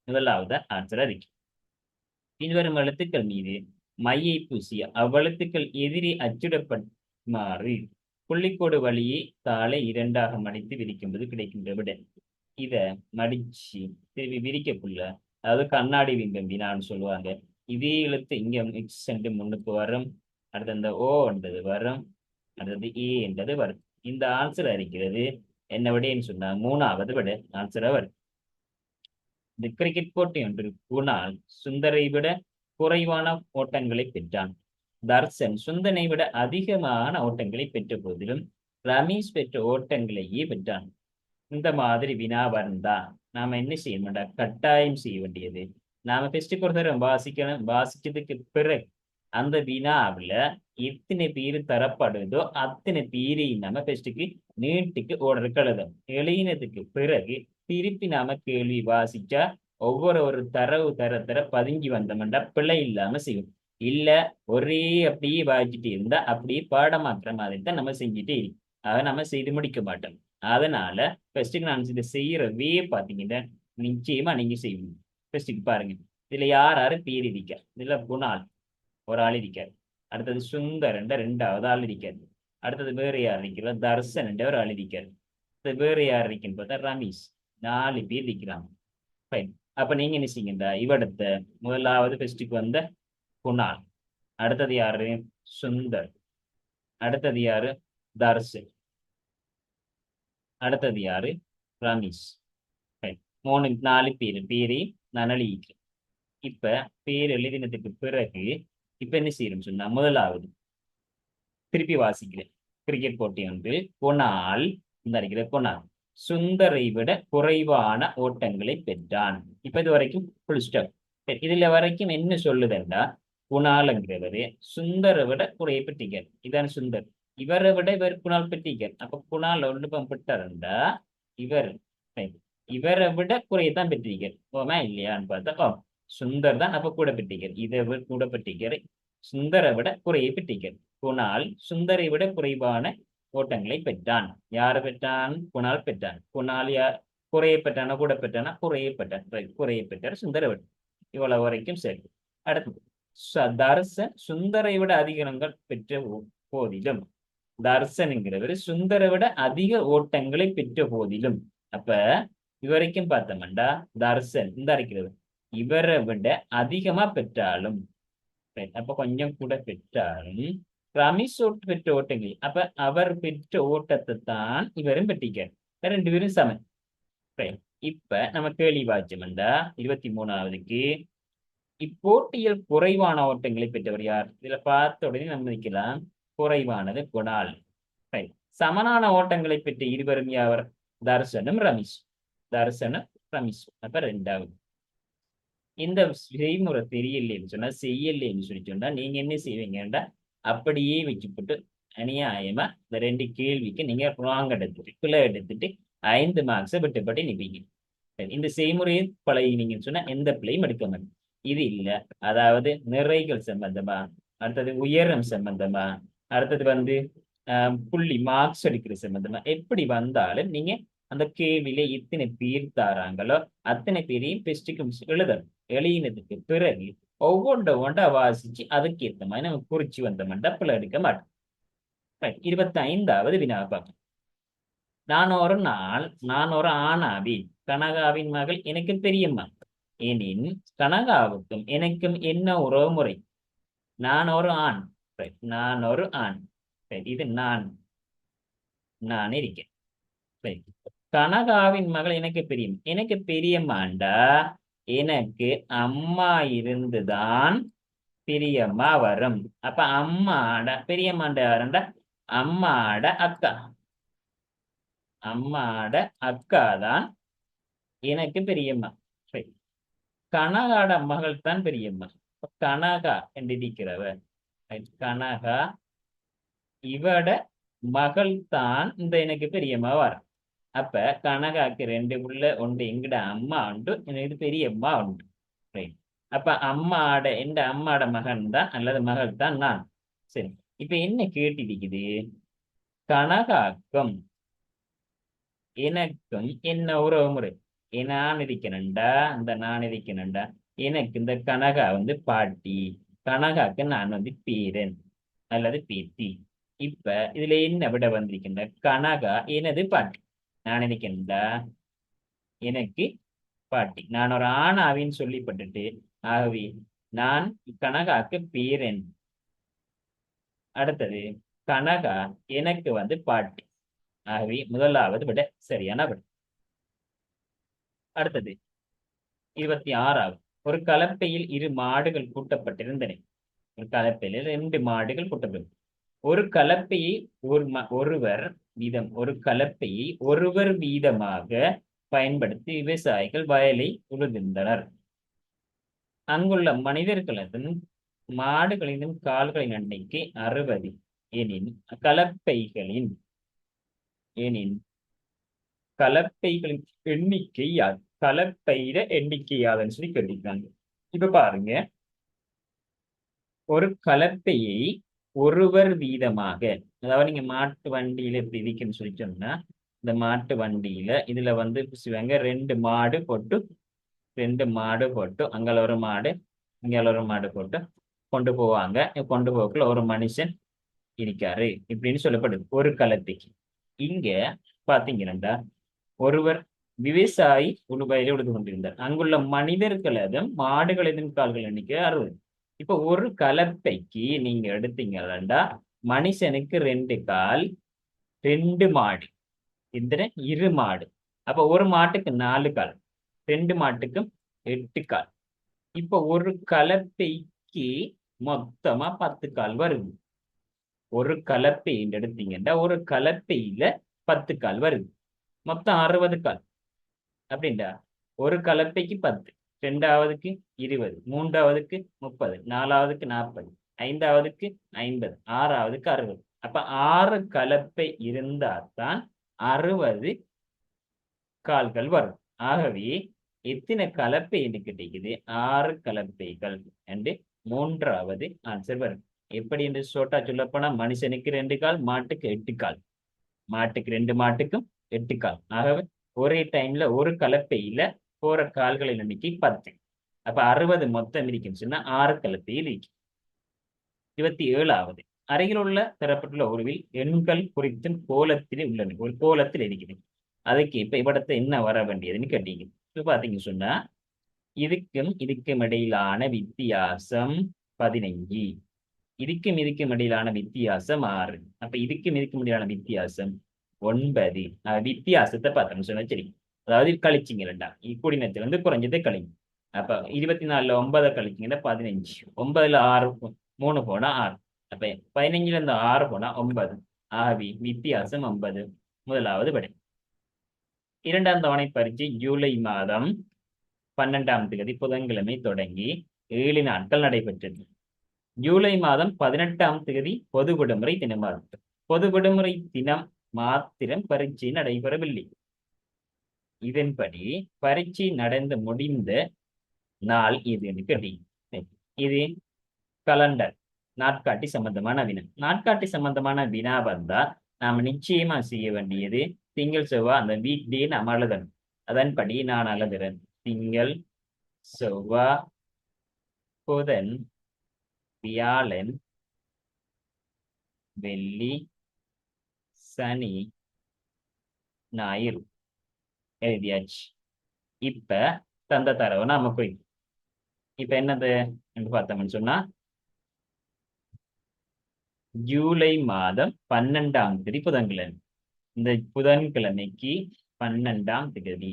முதலாவது ஆன்சர் இருக்கு. பின்வரும் எழுத்துக்கள் மீது மையை பூசிய அவ்வெழுத்துக்கள் எதிரி அச்சிடப்படுமாறு புள்ளிக்கோடு வழியை தாளை 2ஆக மடித்து விரிக்கும்போது கிடைக்கின்ற விட. இத மடிச்சு திருப்பி விரிக்கக்குள்ள, அதாவது கண்ணாடி விம்பம் வினான்னு சொல்லுவாங்க. இதே எழுத்து இங்க மிக்ஸ் சென்று முன்னுக்கு வரும், அடுத்து அந்த ஓ என்றது வரும், அடுத்தது ஏ என்றது வரும். இந்த ஆன்சர் இருக்கிறது என்ன விடைன்னு சொன்னா 3வது விட ஆன்சரா வரும். இந்த கிரிக்கெட் போட்டி ஒன்று குணால் சுந்தரை விட குறைவான ஓட்டங்களை பெற்றான். தர்சன் சுந்தனை விட அதிகமான ஓட்டங்களை பெற்ற போதிலும் ரமேஷ் பெற்ற ஓட்டங்களையே பெற்றான். இந்த மாதிரி வினா வந்தா நாம என்ன செய்யணும்டா கட்டாயம் செய்ய வேண்டியது, நாம ஃபெஸ்ட்டுக்கு ஒரு தரம் வாசிக்கணும். வாசிச்சதுக்கு பிறகு அந்த வினாவில் எத்தனை பேர் தரப்படுதோ அத்தனை பேரையும் நம்ம ஃபெஸ்ட்டுக்கு நீட்டுக்கு ஓர்டருக்கு எழுதும். எழுதினதுக்கு பிறகு திருப்பி நாம கேள்வி வாசிச்சா ஒவ்வொரு தர பதுங்கி வந்தோம்டா பிழை இல்லாம செய்யும். இல்ல ஒரே அப்படியே வாசிச்சுட்டு இருந்தா அப்படியே பாடமாக்குற மாதிரி தான் நம்ம செஞ்சுட்டே இருக்கோம். அதை நம்ம செய்து முடிக்க மாட்டோம். அதனால ஃபர்ஸ்ட்டுக்கு நான் இதை செய்யறவே பாத்தீங்கன்னா நிச்சயமா நீங்க செய்வீங்க. ஃபர்ஸ்ட்டுக்கு பாருங்க, இதுல யார் பேர் இருக்கார்? இதுல குணால் ஒரு ஆள் இருக்கார், அடுத்தது சுந்தர் என்ற ரெண்டாவது ஆள் இருக்காரு. அடுத்தது வேறு யார் இருக்கிறார்? தர்சன் என்ற ஒரு ஆள் இருக்காரு. அடுத்தது வேறு யார் இருக்குன்னு பார்த்தா ரமேஷ். 4 பேர் இருக்கிறாங்க. ஃபைன். அப்ப நீங்க என்ன செய்யுங்கடா, இவடத்த முதலாவது ஃபெஸ்ட்டுக்கு வந்த குணால், அடுத்தது யாரு? சுந்தர், அடுத்தது யாரு? தர்சன், அடுத்தது யாரு? ரமேஷ். Right. 4 பேரை நான் எழுதிக்கிறேன். இப்ப பேர் எழுதினதுக்கு பிறகு இப்ப என்ன செய்யணும் சொன்னா, முதலாவது திருப்பி வாசிக்கிறேன். கிரிக்கெட் போட்டி ஒன்று கொனால், இந்த இருக்கிற கொனால் சுந்தரை விட குறைவான ஓட்டங்களை பெற்றான். இப்ப இது வரைக்கும் ஃபுல் ஸ்டாப். இதுல வரைக்கும் என்ன சொல்லுதுண்டா, குணாலுங்கிறவரு சுந்தரை விட குறைய பெற்றிருக்கார். இதான் சுந்தர். இவரை விட இவர் குணால் பெற்றிருக்கார். அப்ப குணால் ஒன்று பெற்றாருண்டா இவர் இவரை விட குறையத்தான் பெற்றிருக்கார். ஓமா இல்லையான்னு பார்த்தா சுந்தர் தான் அப்ப கூட பெற்றிருக்கார். இதை கூட பெற்றிருக்காரு. சுந்தரை விட குறைய பெற்றிருக்கார். குணால் சுந்தரை விட குறைவான ஓட்டங்களை பெற்றான். யாரு பெற்றான்? குணால் பெற்றான். குணால் யார் குறைய பெற்றானா கூட பெற்றானா? குறைய பெற்றான். குறைய பெற்றார் சுந்தரை விட. இவ்வளவு வரைக்கும் சரி. அடுத்து தர்சன் சுந்தரை விட அதிகங்கள் பெற்ற போதிலும், தர்சனுங்கிறவர் சுந்தரை விட அதிக ஓட்டங்களை பெற்ற போதிலும், அப்ப இதுவரைக்கும் பார்த்தோம்டா தர்சன் இந்த இருக்கிறது இவரை விட அதிகமா பெற்றாலும், அப்ப கொஞ்சம் கூட பெற்றாலும் ரமேஷ் பெற்ற ஓட்டங்கள், அப்ப அவர் பெற்ற ஓட்டத்தை தான் இவரும் பெற்றிருக்கார். 2 பேரும் சமன். இப்ப நம்ம கேள்வி வாச்சோம்டா 23வதுக்கு இப்போட்டியில் குறைவான ஓட்டங்களை பெற்றவர் யார்? இதுல பார்த்த உடனே நம்ம நிக்கலாம் குறைவானது குணால். சமனான ஓட்டங்களை பெற்ற இருவரும் யாவர்? தர்சனும் ரமேஷ். தர்சனும் ரமேஷ். அப்ப 2வது. இந்த செய்முறை தெரியலைன்னு சொன்னா, செய்யலைன்னு சொல்லி சொன்னா நீங்க என்ன செய்வீங்கடா, அப்படியே வச்சு போட்டு அநியாயமா இந்த 2 கேள்விக்கு நீங்க ராங் எடுத்துட்டு பிழை எடுத்துட்டு 5 மார்க்ஸை விட்டுப்பட்டு நிற்பீங்க. இந்த செய்முறையை பழகினீங்கன்னு சொன்னா எந்த பிழையும் எடுக்க மாட்டேன். இது இல்ல, அதாவது நிறைகள் சம்பந்தமா, அடுத்தது உயரம் சம்பந்தமா, அடுத்தது புள்ளி மார்க்ஸ் எடுக்கிற சம்பந்தமா எப்படி வந்தாலும் நீங்க அந்த கேள்வியில எத்தனை பேர் தாராங்களோ அத்தனை பேரையும் டெஸ்ட்டுக்கு எழுதணும். எழுதினதுக்கு பிறகு ஒவ்வொன்றை வாசிச்சு அதுக்கு ஏற்ற மாதிரி நம்ம குறிச்சு வந்தோம்னா பிள்ளை எடுக்க மாட்டோம். 25வது வினாவை பார்ப்போம். நான் ஒரு ஆணாவேன். கனகாவின் மகள் எனக்கு பெரியம்மா எனின் கனகாவுக்கும் எனக்கும் என்ன உறவு முறை? நான் ஒரு ஆண். நான் ஒரு ஆண். இது நான் இருக்கேன். கனகாவின் மகள் எனக்கு பெரியம்மா. எனக்கு பெரியம்மாண்டா எனக்கு அம்மா இருந்துதான் பெரியம்மா வரும். அப்ப அம்மாட பெரியம்மாண்ட யாருண்டா? அம்மாட அக்கா. அம்மாட அக்கா தான் எனக்கு பெரியம்மா. கனகாட மகள் தான் பெரியம்மா. கனகா என்று இருக்கிறவர் கனகா இவட மகள் தான் இந்த எனக்கு பெரியம்மா வர. அப்ப கனகாக்கு 2 புள்ள உண்டு. எங்கட அம்மா உண்டு, எனக்கு பெரியம்மா உண்டு. அப்ப எந்த அம்மாட மகன் தான் அல்லது மகள் தான் நான். சரி, இப்ப என்ன கேட்டிருக்குது? கனகாக்கும் எனக்கும் என்ன உறவு முறை? நான் இருக்கணும்டா, நான் இருக்கணும்டா. எனக்கு இந்த கனகா பாட்டி, கனகாக்கு நான் பேரன் அல்லது பேத்தி. இப்ப இதுல என்ன விட வந்திருக்கின்ற? கனகா எனது பாட்டி. நான் நினைக்கிறேன்டா எனக்கு பாட்டி. நான் ஒரு ஆணாவின்னு சொல்லிப்பட்டுட்டு ஆகவே நான் கனகாக்கு பேரன். அடுத்தது கனகா எனக்கு பாட்டி. ஆகவே முதலாவது விட சரியான விட. அடுத்தது 26வது. ஒரு கலப்பையில் 2 மாடுகள் கூட்டப்பட்டிருந்தன. ஒரு கலப்பையில் 2 மாடுகள் கூட்டப்பட்டு ஒரு கலப்பையை ஒருவர் வீதமாக பயன்படுத்தி விவசாயிகள் வயலை உழுகின்றனர். அங்குள்ள மனிதர்களதும் மாடுகளின் கால்களின் எண்ணிக்கை 60 எனின் கலப்பைகளின் எண்ணிக்கை யாது? கலப்பையில எண்ணிக்கை யாதுன்னு சொல்லி கேட்டிருக்காங்க. இப்ப பாருங்க, ஒரு கலப்பையை ஒருவர் வீதமாக, அதாவது நீங்க மாட்டு வண்டியில எப்படி இருக்குன்னு சொல்லி சொன்னா, இந்த மாட்டு வண்டியில இதுல சிவங்க 2 மாடு போட்டு அங்கே ஒரு மாடு இங்கே ஒரு மாடு போட்டு கொண்டு போவாங்க. கொண்டு போக்குள்ள ஒரு மனுஷன் இருக்காரு இப்படின்னு சொல்லப்படுது ஒரு கலப்பைக்கு. இங்க பாத்தீங்கன்னா ஒருவர் விவசாயி உழுவையில உழுது கொண்டிருந்தார். அங்குள்ள மனிதர்களதும் மாடுகளதும் கால்கள் எண்ணிக்கை 60. இப்ப ஒரு கலப்பைக்கு நீங்க எடுத்தீங்கன்னா மனுஷனுக்கு 2 கால், 2 மாடு, இந்த 2 மாடு. அப்ப ஒரு மாட்டுக்கு 4 கால், 2 மாட்டுக்கும் 8 கால். இப்ப ஒரு கலப்பைக்கு மொத்தமா 10 கால் வருது. ஒரு கலப்பை எடுத்தீங்கன்னா ஒரு கலப்பையில 10 கால் வருது. மொத்தம் 60 கால் அப்படின்டா. ஒரு கலப்பைக்கு 10, ரெண்டாவதுக்கு 20, மூன்றாவதுக்கு 30, நாலாவதுக்கு 40, ஐந்தாவதுக்கு 50, ஆறாவதுக்கு 60. அப்ப 6 கலப்பை இருந்தால்தான் 60 கால்கள் வரும். ஆகவே எத்தனை கலப்பை என்று கிடைக்குது? 6 கலப்பைகள் என்று மூன்றாவது ஆன்சர் வரும். எப்படி என்று சொல்ல போனா மனுஷனுக்கு 2 கால், மாட்டுக்கு 8 கால், மாட்டுக்கு 2 மாட்டுக்கும் 8 கால். ஆகவே ஒரே டைம்ல ஒரு கலப்பையில போற கால்களின் எண்ணிக்கை 10. அப்ப 60 மொத்தம் இருக்குன்னு சொன்னா 6 கலப்பையில் இருக்கு. 27வது அருகில் உள்ள தரப்பட்டுள்ள உருவில் எண்கள் குறித்தும் கோலத்திலே உள்ளன. ஒரு கோலத்தில் இருக்குது. அதுக்கு இப்ப இவ்விடத்தை என்ன வர வேண்டியதுன்னு கேட்டீங்க. இப்ப பாத்தீங்க சொன்னா இதுக்கும் இடையிலான வித்தியாசம் 15. இதுக்கும் இடையிலான வித்தியாசம் 6. அப்ப இதுக்கும் இடையிலான வித்தியாசம் 9. வித்தியாசத்தை பார்த்தோம்னு சொன்னா சரி. அதாவது கழிச்சிங்க கூடினத்துல இருந்து குறைஞ்சதை கழிங்க. அப்ப 24ல 9 கழிச்சிங்கன்னா 15. 9ல 6 3 போனா 6. அப்ப 15ல இருந்து 6 போனா 9. ஆகவே வித்தியாசம் 9. முதலாவது விடை. இரண்டாம் தவணை பரீட்சை ஜூலை மாதம் 12ஆம் தேதி புதன்கிழமை தொடங்கி 7 நாட்கள் நடைபெற்றது. ஜூலை மாதம் 18ஆம் தேதி பொது விடுமுறை தினமாகும். பொது விடுமுறை தினம் மாத்திரம் பரீட்சை நடைபெறவில்லை. இதன்படி பரீட்சை நடந்து முடிந்த நாள் இது கேட்டீங்க. இது கலண்டர் நாட்காட்டி சம்பந்தமான வினா. நாட்காட்டி சம்பந்தமான வினா வந்தா நாம நிச்சயமா செய்ய வேண்டியது திங்கள் செவ்வாய் அந்த வீக் டே நாம எழுதணும். அதன்படி நான் எழுதுறேன். திங்கள், செவ்வாய், புதன், வியாழன், வெள்ளி, சனி, ஞாயிறு எழுதியாச்சு. இப்ப தந்த தரவு நாம போய் இப்ப என்னது என்று பார்த்தோம்னு சொன்னா ஜூலை மாதம் 12ஆம் தேதி புதன்கிழமை. இந்த புதன்கிழமைக்கு 12ஆம் தேதி.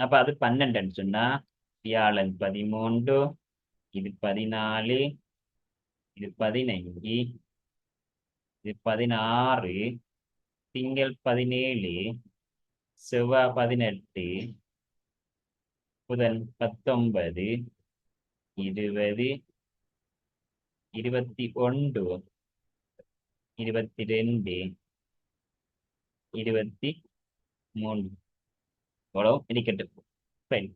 அப்ப அது 12ன்னு சொன்னா வியாழன் 13, இது 14, இது 15, இது 16, திங்கள் 17, செவ்வாய் 18, புதன் 19, 20, 21, 22, 23 இவ்வளவு இருக்கட்டும்.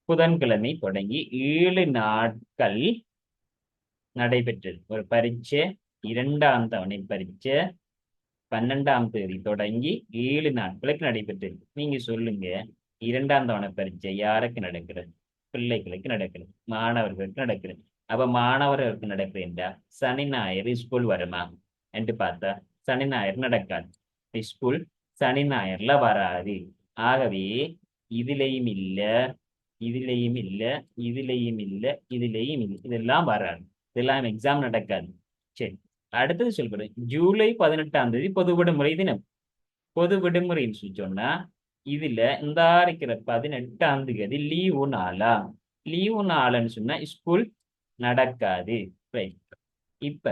புதன்கிழமை தொடங்கி 7 நாட்கள் நடைபெற்றது ஒரு பரீட்சை. இரண்டாம் தவணை பரீட்சை 12ஆம் தேதி தொடங்கி 7 நாட்களுக்கு நடைபெற்றது. நீங்க சொல்லுங்க, இரண்டாம் தவணை பரீட்சை யாருக்கு நடக்கிறது? பிள்ளைகளுக்கு நடக்கிறது, மாணவர்களுக்கு நடக்கிறது. அப்ப மாணவர்களுக்கு நடக்கிறேன்டா சனி ஞாயிறு ஸ்கூல் வருமா என்று பார்த்தா சனி ஞாயிறு நடக்காது. ஸ்கூல் சனி ஞாயிறுல வராது. ஆகவே இதுலயும் இல்ல, இதுலயும் இல்ல, இதுலயும் இல்ல, இதுலயும் இல்லை, இதெல்லாம் வராது. இதெல்லாம் எக்ஸாம் நடக்காது. சரி, அடுத்தது சொல்றேன். ஜூலை 18ஆம் தேதி பொது விடுமுறை தினம். பொது விடுமுறைன்னு சொன்னா இதுல இந்த இருக்கிற 18ஆம் தேதி லீவு நாளா? லீவு நாளுன்னு சொன்னா ஸ்கூல் நடக்காது. இப்ப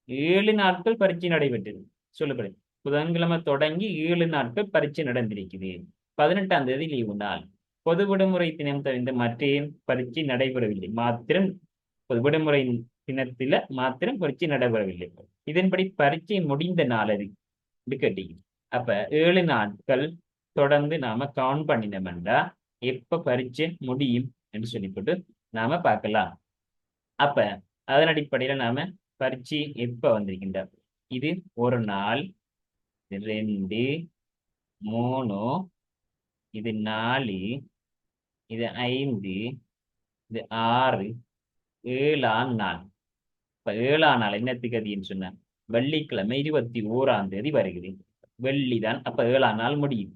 7 நாட்கள் பரீட்சை நடைபெற்றது. சொல்லப்படுது புதன்கிழமை தொடங்கி 7 நாட்கள் பரீட்சை நடந்திருக்குது. 18ஆம் தேதி லீவு நாள். பொது விடுமுறை தினம் தவிர்த்த மற்ற பரீட்சை நடைபெறவில்லை. மாத்திரம் பொது விடுமுறை தினத்தில மாத்திரம் பரீட்சை நடைபெறவில்லை. இதன்படி பரீட்சை முடிந்த நாள் அது கேட்டீங்க. அப்ப 7 நாட்கள் தொடர்ந்து நாம கவுண்ட் பண்ணினோம்னா எப்ப பரீட்சை முடியும் என்று சொல்லிவிட்டு நாம பார்க்கலாம். அப்ப அதன் அடிப்படையில நாம பரீட்சை எப்ப வந்திருக்கின்றார்? இது ஒரு நாள், 2, 3, இது 4, இது 5, இது 6, ஏழாம் நாள். இப்ப ஏழாம் நாள் என்ன திகதின்னு சொன்ன வெள்ளிக்கிழமை 21ஆம் தேதி வருகிறது. வெள்ளிதான். அப்ப ஏழாம் நாள் முடியும்.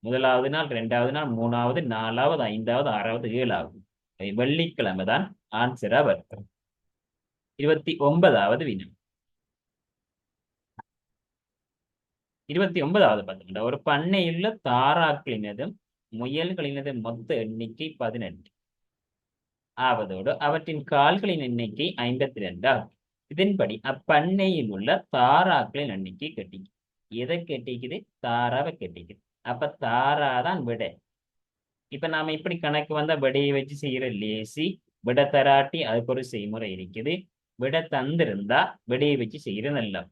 முதலாவது நாள், இரண்டாவது நாள், மூணாவது, நாலாவது, ஐந்தாவது, ஆறாவது, ஏழாவது. வெள்ளிக்கிழமை தான் ஆன்சரா வரும். 29வது வினா. 29வது பார்த்தோம்னா ஒரு பண்ணையுள்ள தாராக்களினதும் முயல்களினதும் மொத்த எண்ணிக்கை 18 ஆவதோடு அவற்றின் கால்களின் எண்ணிக்கை 52 ஆகும். இதன்படி அப்பண்ணையில் உள்ள தாராக்களின் எண்ணிக்கை கட்டிக்கு. எதை கட்டிக்குது? தாராவை கட்டிக்குது. அப்ப தாராதான் விடை. இப்ப நாம இப்படி கணக்கு வந்தா விடையை வச்சு செய்யற லேசி. விடை தராட்டி அதுக்கு ஒரு செய்முறை இருக்குது. விடை தந்திருந்தா விடையை வச்சு செய்யற நல்லா.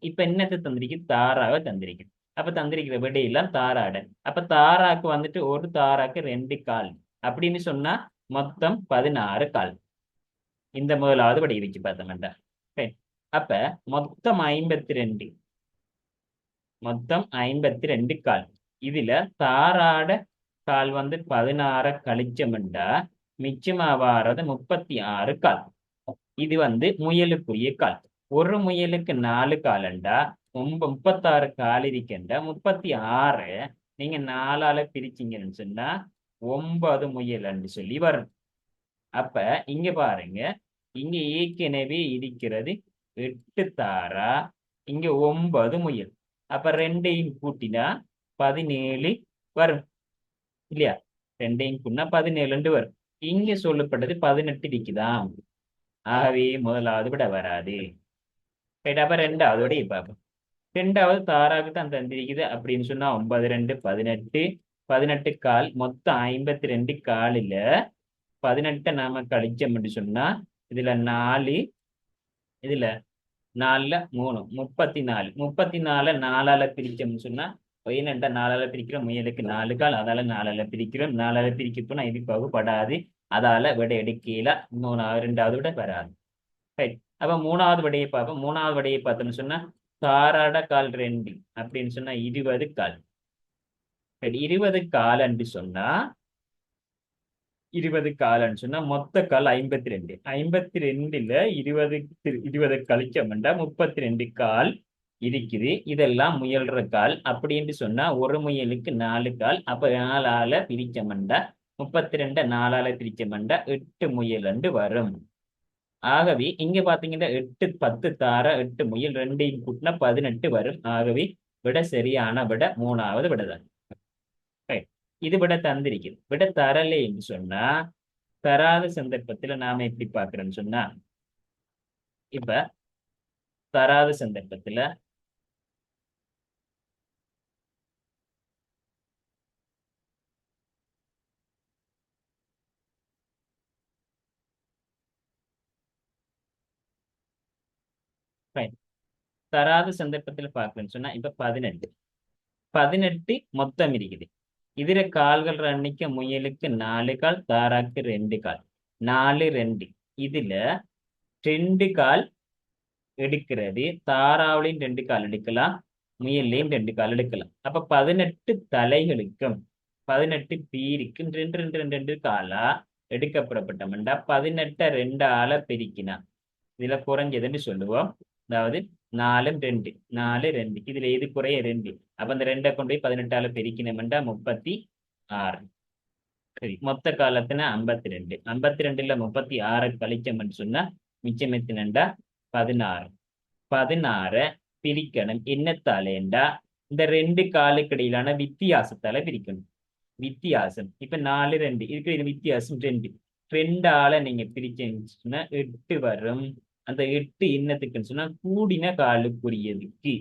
இப்ப என்னத்தை தந்திருக்கு? தாராவை தந்திருக்கு. அப்ப தந்திருக்கிற விடையெல்லாம் தாராட. அப்ப தாராக்கு வந்துட்டு ஒரு தாராக்கு 2 கால் அப்படின்னு சொன்னா மொத்தம் 16 கால். இந்த முதலாவது விடையை வச்சு பார்த்தோம்டா. அப்ப மொத்தம் 52. மொத்தம் 52 கால். இதுல தாராட கால் வந்து 16 கழிச்சோம்டா மிச்சமா வாரது 36 கால். இது வந்து முயலுக்குரிய கால். ஒரு முயலுக்கு 4 காலண்டா 36 கால் இருக்கண்டா 36 நீங்க 4ஆல பிரிச்சீங்கன்னு சொன்னா 9 முயல் சொல்லி வரும். அப்ப இங்க பாருங்க, இங்க ஏற்கனவே இருக்கிறது 8 தாரா, இங்க 9 முயல். அப்ப 2ஐயும் கூட்டினா 17 வரும் இல்லையா? 2ஐயும் கூட்டினா 17 வரும். இங்க சொல்லப்பட்டது 18 இருக்குதான். ஆகவே முதலாவது விட வராது. அப்ப ரெண்டாவது பார்ப்போம். ரெண்டாவது தாராக்கு தான் தந்திருக்குது அப்படின்னு சொன்னா 9 2 18. 18 கால். மொத்தம் 52 காலில 18 நாம கழிச்சோம்னு சொன்னா இதுல 4, இதுல 4ல 3 34. 34 4ஆல பிரிச்சோம்னு சொன்னா 18 4ஆல பிரிக்கிறோம். முயலுக்கு 4 கால், அதால 4ஆல பிரிக்கிறோம். 4ஆல பிரிக்க போனா இது பகுப்படாது. அதால விடை எடுக்கையில ரெண்டாவது விட வராது. ரைட். அப்ப மூணாவது விடையை பார்ப்போம். மூணாவது விடையை பார்த்தோம்னு சொன்னா தாராட கால் 2 அப்படின்னு சொன்னா 20 கால். 20 கால் என்று சொன்னா 20 கால்னு சொன்னா மொத்த கால் 52. 52ல 20 கழிச்சோம்னா 32 கால் இருக்குது. இதெல்லாம் முயல்ற கால். அப்படின்னு சொன்னா ஒரு முயலுக்கு 4 கால். அப்ப 4ஆல பிரிச்சோம்னா 32 4ஆல பிரிச்சோம்னா 8 முயல் வரும். ஆகவே இங்க பாத்தீங்கன்னா 8 10 தார 8 முயல் 2ஐயும் கூட்டினா 18 வரும். ஆகவே விட சரியான விட மூணாவது விடதான். இது விட தந்திருக்குது. விட தரலை என்று சொன்னா தராத சந்தர்ப்பத்துல நாம எப்படி பாக்குறோம்னு சொன்னா, இப்ப தராத சந்தர்ப்பத்துல தராத சந்தர்ப்பத்துல பாக்குறேன்னு சொன்னா இப்ப 18 மொத்தம் இருக்குது. இதுல கால்கள் அன்னைக்கு முயலுக்கு 4 கால், தாராக்கு 2 கால். 4 2. இதுல 2 கால் எடுக்கிறது. தாராவிலையும் 2 கால் எடுக்கலாம், முயல்லையும் 2 கால் எடுக்கலாம். அப்ப 18 தலைகளுக்கும் 18 பீருக்கும் 2 2 2 2 காலா எடுக்கப்படப்பட்டோம்டா 18 2ஆல பெருக்கினா இதுல குறைஞ்சதுன்னு சொல்லுவோம். அதாவது 4 2 4 2. இதுல எது குறைய 2. அப்ப அந்த 2 கொண்டு போய் 18ஆல பெருக்கினோம்டா 36. சரி, மொத்த காலத்துல 52. 52ல 36 கழிச்சோம்னு சொன்னா மிச்சம் எத்தினண்டா 16. 16 பிரிக்கணும் என்னத்தாலேண்டா இந்த 2 காலுக்கு இடையிலான வித்தியாசத்தால பிரிக்கணும். வித்தியாசம் இப்ப 4 2 இருக்கிற இது வித்தியாசம் 2. 2ஆல நீங்க பிரிச்சீங்கன்னு சொன்னா 8 வரும். அந்த 8 என்னத்துக்குன்னு சொன்னா கூடின காலுக்குரியதுக்கு.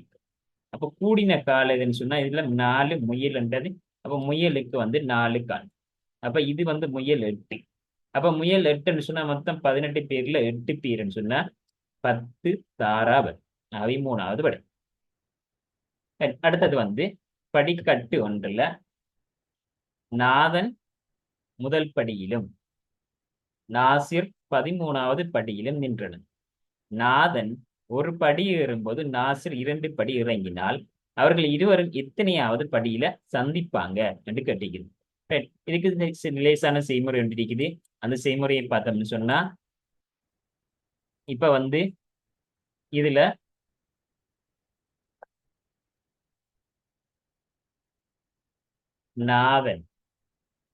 அப்ப கூடின கால் எதுன்னு சொன்னா இதுல 4 முயல்ன்றது. அப்ப முயலுக்கு வந்து 4 கால். அப்ப இது வந்து முயல் 8. அப்ப முயல் 8ன்னு சொன்னா மொத்தம் 18 பேர்ல 8 பேருன்னு சொன்னா 10 தாராவர். அவை மூணாவது படை. அடுத்தது வந்து படிக்கட்டு 1ல நாதன் முதல் படியிலும் நாசிர் 13வது படியிலும் நின்றனர். நாதன் ஒரு படி ஏறும்போது நாசிர் 2 படி இறங்கினால் அவர்கள் இருவரும் எத்தனையாவது படியில சந்திப்பாங்க என்று கேட்டிருக்குது. இதுக்கு லேசான செய்முறை ஒன்று இருக்குது. அந்த செய்முறையை பார்த்தோம்னு சொன்னா இப்ப வந்து இதுல நாதன்,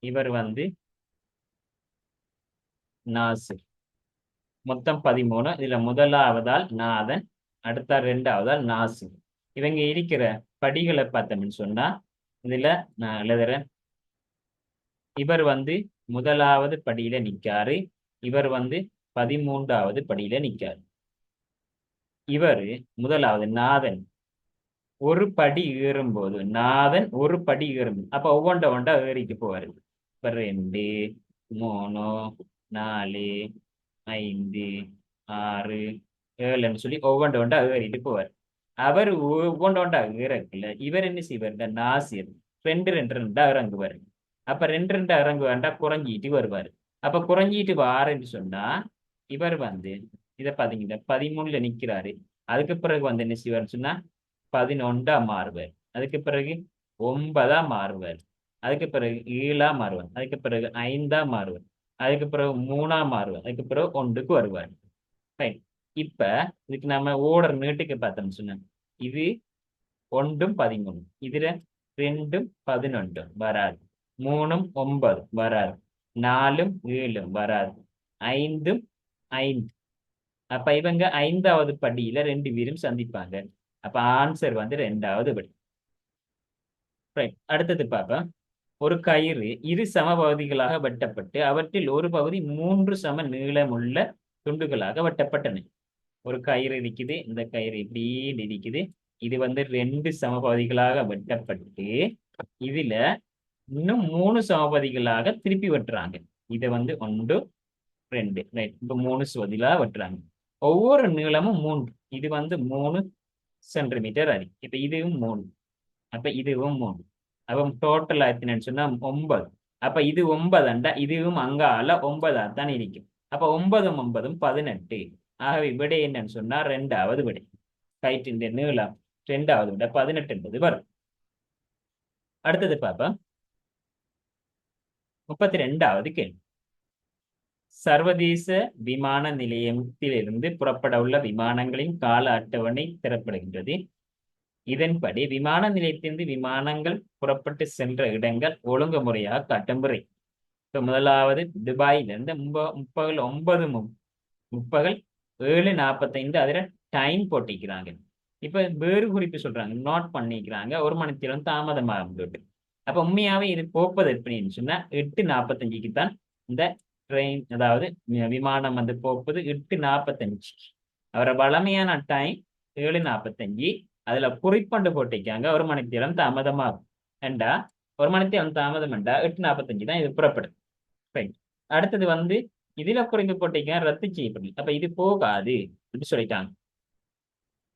இவர் வந்து நாசிர். மொத்தம் 13. இதுல முதலாவதால் நாதன், அடுத்த ரெண்டாவதால் நாசிர். இவங்க இருக்கிற படிகளை பார்த்தோம்னு சொன்னா இதுல நான் எழுதுறேன். இவர் வந்து முதலாவது படியில நிக்காரு. இவர் வந்து 13வது படியில நிக்காரு. இவரு முதலாவது நாதன் ஒரு படி ஏறும்போது, நாதன் ஒரு படி ஏறும், அப்ப ஒவ்வொண்டா ஏறிட்டு போவாரு. இப்ப 2, 3, 4, 5, 6, 7ன்னு சொல்லி ஒவ்வொண்டா ஏறிட்டு போவார். அவர் ஒவ்வொண்டா ஏறக்குள்ள இவர் என்ன செய்வார்? இந்த நாசிர் 2 இறங்குவார். அப்ப 2 இறங்குவாண்டா குறைஞ்சிட்டு வருவார். அப்ப குறைஞ்சிட்டு வாருன்னு சொன்னா இவர் வந்து இதை பாத்தீங்கன்னா 13ல நிக்கிறாரு. அதுக்கு பிறகு வந்து என்ன செய்வார்னு சொன்னா 11ஆ மாறுவார். அதுக்கு பிறகு 9ஆ மாறுவார். அதுக்கு பிறகு 7ஆ மாறுவார். அதுக்கு பிறகு 5ஆ மாறுவார். அதுக்கு பிறகு 3ஆ மாறுவார். அதுக்கு பிறகு 1க்கு வருவார். ரைட். இப்ப இதுக்கு நம்ம ஓடர் நீட்டுக்கு பார்த்தோம்னு சொன்னா இது 1ம் 13, இதுல 2ம் 11 வராது, 3ம் 9 வராது, 4ம் 7 வராது, 5ம் 5. அப்ப இவங்க 5வது படியில 2 பேரும் சந்திப்பாங்க. அப்ப ஆன்சர் வந்து 2வது படி. ரைட். அடுத்தது பார்ப்போம். ஒரு கயிறு இரு சம பகுதிகளாக வெட்டப்பட்டு அவற்றில் ஒரு பகுதி 3 சம நீளமுள்ள துண்டுகளாக வெட்டப்பட்டன. ஒரு கயிறு இருக்குது. இந்த கயிறு இப்படி இருக்குது. இது வந்து 2 சம பகுதிகளாக வெட்டப்பட்டு இதுல இன்னும் 3 சமபதிகளாக திருப்பி வெட்டுறாங்க. இதை வந்து 1, 2, ரைட். இப்ப 3 சமபதிகளாக வெட்டுறாங்க. ஒவ்வொரு நீளமும் 3. இது வந்து 3 சென்டிமீட்டர் அடி. இப்ப இதுவும் 3. அப்ப இதுவும் 3. அப்ப டோட்டல் ஆயிடுச்சுன்னு சொன்னா 9. அப்ப இது 9 அண்டா இதுவும் அங்கால 9ஆ தான் இருக்கும். அப்ப 9ம் 9ம் 18. ஆகவே விடை என்னன்னு சொன்னா 2வது விடை. கயிற்றின் நீளம் 2வது விட 18 என்பது வரும். அடுத்தது பாப்பா 32வது கேள்வி. சர்வதேச விமான நிலையத்திலிருந்து புறப்பட உள்ள விமானங்களின் கால அட்டவணை தரப்படுகின்றது. இதன்படி விமான நிலையத்திலிருந்து விமானங்கள் புறப்பட்டு சென்ற இடங்கள் ஒழுங்குமுறையாக காட்டும்புரை. இப்ப முதலாவது துபாயிலிருந்து முற்பகல் 7:45 அதுல டைம் போட்டிக்கிறாங்க. இப்ப வேறு குறிப்பு சொல்றாங்க, நோட் பண்ணிக்கிறாங்க, 1 மணித்தியாலம் தாமதமாக. அப்ப உண்மையாவே இது போப்பது எப்படின்னு சொன்னா 8:45க்கு தான் இந்த ட்ரெயின், அதாவது விமானம் வந்து போப்பது 8:45. அவரை வளமையான டைம் 7:45. அதுல குறிப்பண்டு போட்டிருக்காங்க 1 மணித்தியாலம் தாமதமாகும். ஏண்டா 1 மணித்தியாலம் தாமதம் என்றா 8:45 தான் இது புறப்படுது. ரைட். அடுத்தது வந்து இதுல குறிப்பு போட்டிருக்காங்க ரத்து செய்யப்படும். அப்ப இது போகாது அப்படின்னு சொல்லிட்டாங்க.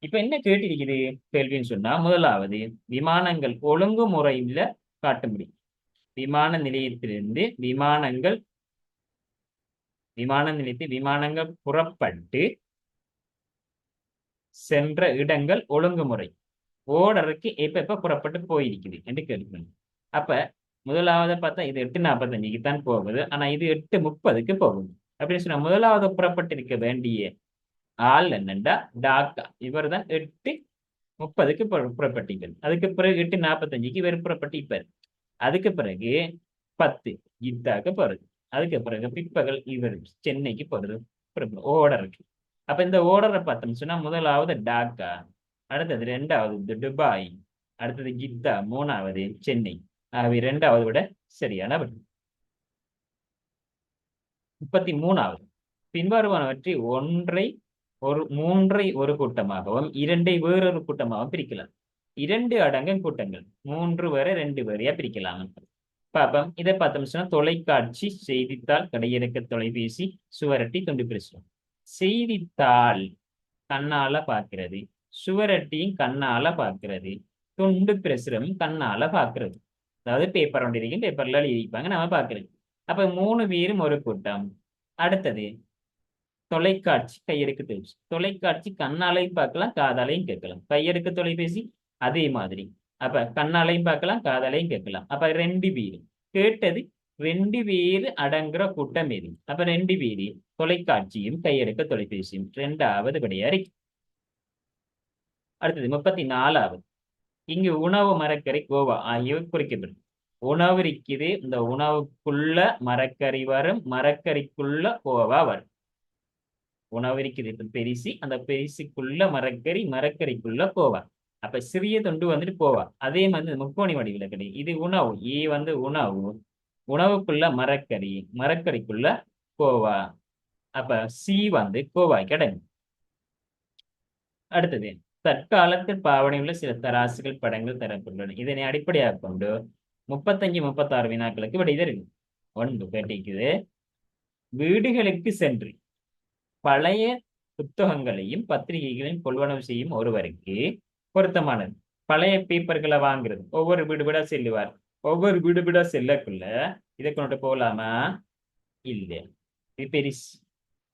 இப்ப என்ன கேட்டிருக்குது கேள்வின்னு சொன்னா முதலாவது விமானங்கள் ஒழுங்குமுறையில காட்டும்படி. விமான நிலையத்திலிருந்து விமானங்கள் புறப்பட்டு சென்ற இடங்கள் ஒழுங்குமுறை ஓடருக்கு எப்ப புறப்பட்டு போயிருக்குது என்று கேள்வி. அப்ப முதலாவது பார்த்தா இது 8:45க்கு தான் போகுது. ஆனா இது 8:30க்கு போகுது. அப்படின்னு சொன்னா முதலாவது புறப்பட்டிருக்க வேண்டிய ஆள் என்னண்டா டாக்கா. இவர் தான் 8:30க்கு புறப்பட்டீர்கள். அதுக்கு பிறகு 8:45க்கு இவர் புறப்பட்டிருப்பார். அதுக்கு பிறகு 10 இத்தாக்கு போறது. அதுக்கு பிறகு பிற்பகல் இவர் சென்னைக்கு போறது ஓடருக்கு. அப்ப இந்த ஓடரை பார்த்தோம்னு சொன்னா முதலாவது டாக்கா, அடுத்தது 2வது துபாய், அடுத்தது ஜித்தா, 3வது சென்னை. ஆகவே 2வது விட சரியான விடை. 33வது பின்வருவனவற்றை மூன்றை ஒரு கூட்டமாகவும் 2ஐ வேறொரு கூட்டமாகவும் பிரிக்கலாம். 2 அடங்கும் கூட்டங்கள் 3 வேற 2 வேறையா பிரிக்கலாம். பாப்போம். இதை பார்த்தோம்னா தொலைக்காட்சி, செய்தித்தாள், கடையிறக்க தொலைபேசி, சுவரட்டி, துண்டு பிரசுரம். செய்தித்தாள் கண்ணால பார்க்கிறது, சுவரட்டியும் கண்ணால பார்க்கிறது, துண்டு பிரசுரம் கண்ணால பார்க்கிறது. அதாவது பேப்பர் ஒன்று இருக்கும், பேப்பர்ல எழுதிப்பாங்க, நம்ம பார்க்கிறது. அப்ப 3 பேரும் ஒரு கூட்டம். அடுத்தது தொலைக்காட்சி, கையெடுக்க தொலைபேசி. தொலைக்காட்சி கண்ணாலையும் பார்க்கலாம், காதாலையும் கேட்கலாம். கையெடுக்க தொலைபேசி அதே மாதிரி. அப்ப கண்ணாலையும் பார்க்கலாம், காதாலையும் கேட்கலாம். அப்ப 2 பேரும் கேட்டது ரெண்டு பேரு அடங்குற கூட்டம் எது? அப்ப ரெண்டு பேரு தொலைக்காட்சியும் கையெடுக்க தொலைபேசியும் இரண்டாவது விடையா இருக்கு. அடுத்தது 34வது. இங்கு உணவு, மரக்கறி, கோவா ஆகியவை குறிக்கப்படும். உணவு இருக்குது, இந்த உணவுக்குள்ள மரக்கறி வரும், மரக்கறிக்குள்ள கோவா வரும். உணவு இருக்குது இப்ப பெரிசி, அந்த பெரிசிக்குள்ள மரக்கறி, மரக்கறிக்குள்ள கோவா. அப்ப சிறிய தொண்டு வந்துட்டு கோவா. அதே மாதிரி முக்கோணி வடிவில கிடையாது. இது உணவு, ஏ வந்து உணவு, உணவுக்குள்ள மரக்கறி, மரக்கறிக்குள்ள கோவா. அப்ப சி வந்து கோவாய் கிடையாது. அடுத்தது, தற்காலத்தில் பாவனையுள்ள சில தராசுகள் படங்கள் தரப்பட்டுள்ளன. இதனை அடிப்படையாக கொண்டு 35, 36 வினாக்களுக்கு விடை தருது. ஒன்று கேட்டிருக்குது, வீடுகளுக்கு சென்று பழைய புத்தகங்களையும் பத்திரிகைகளையும் கொள்வனவு செய்யும் ஒருவருக்கு பொருத்தமானது. பழைய பேப்பர்களை வாங்குறது, ஒவ்வொரு வீடு வீடா செல்லுவார். ஒவ்வொரு வீடு வீடா செல்லக்குள்ள இதை கொண்டு போகலாமா? இல்லை, இது பெரிசு.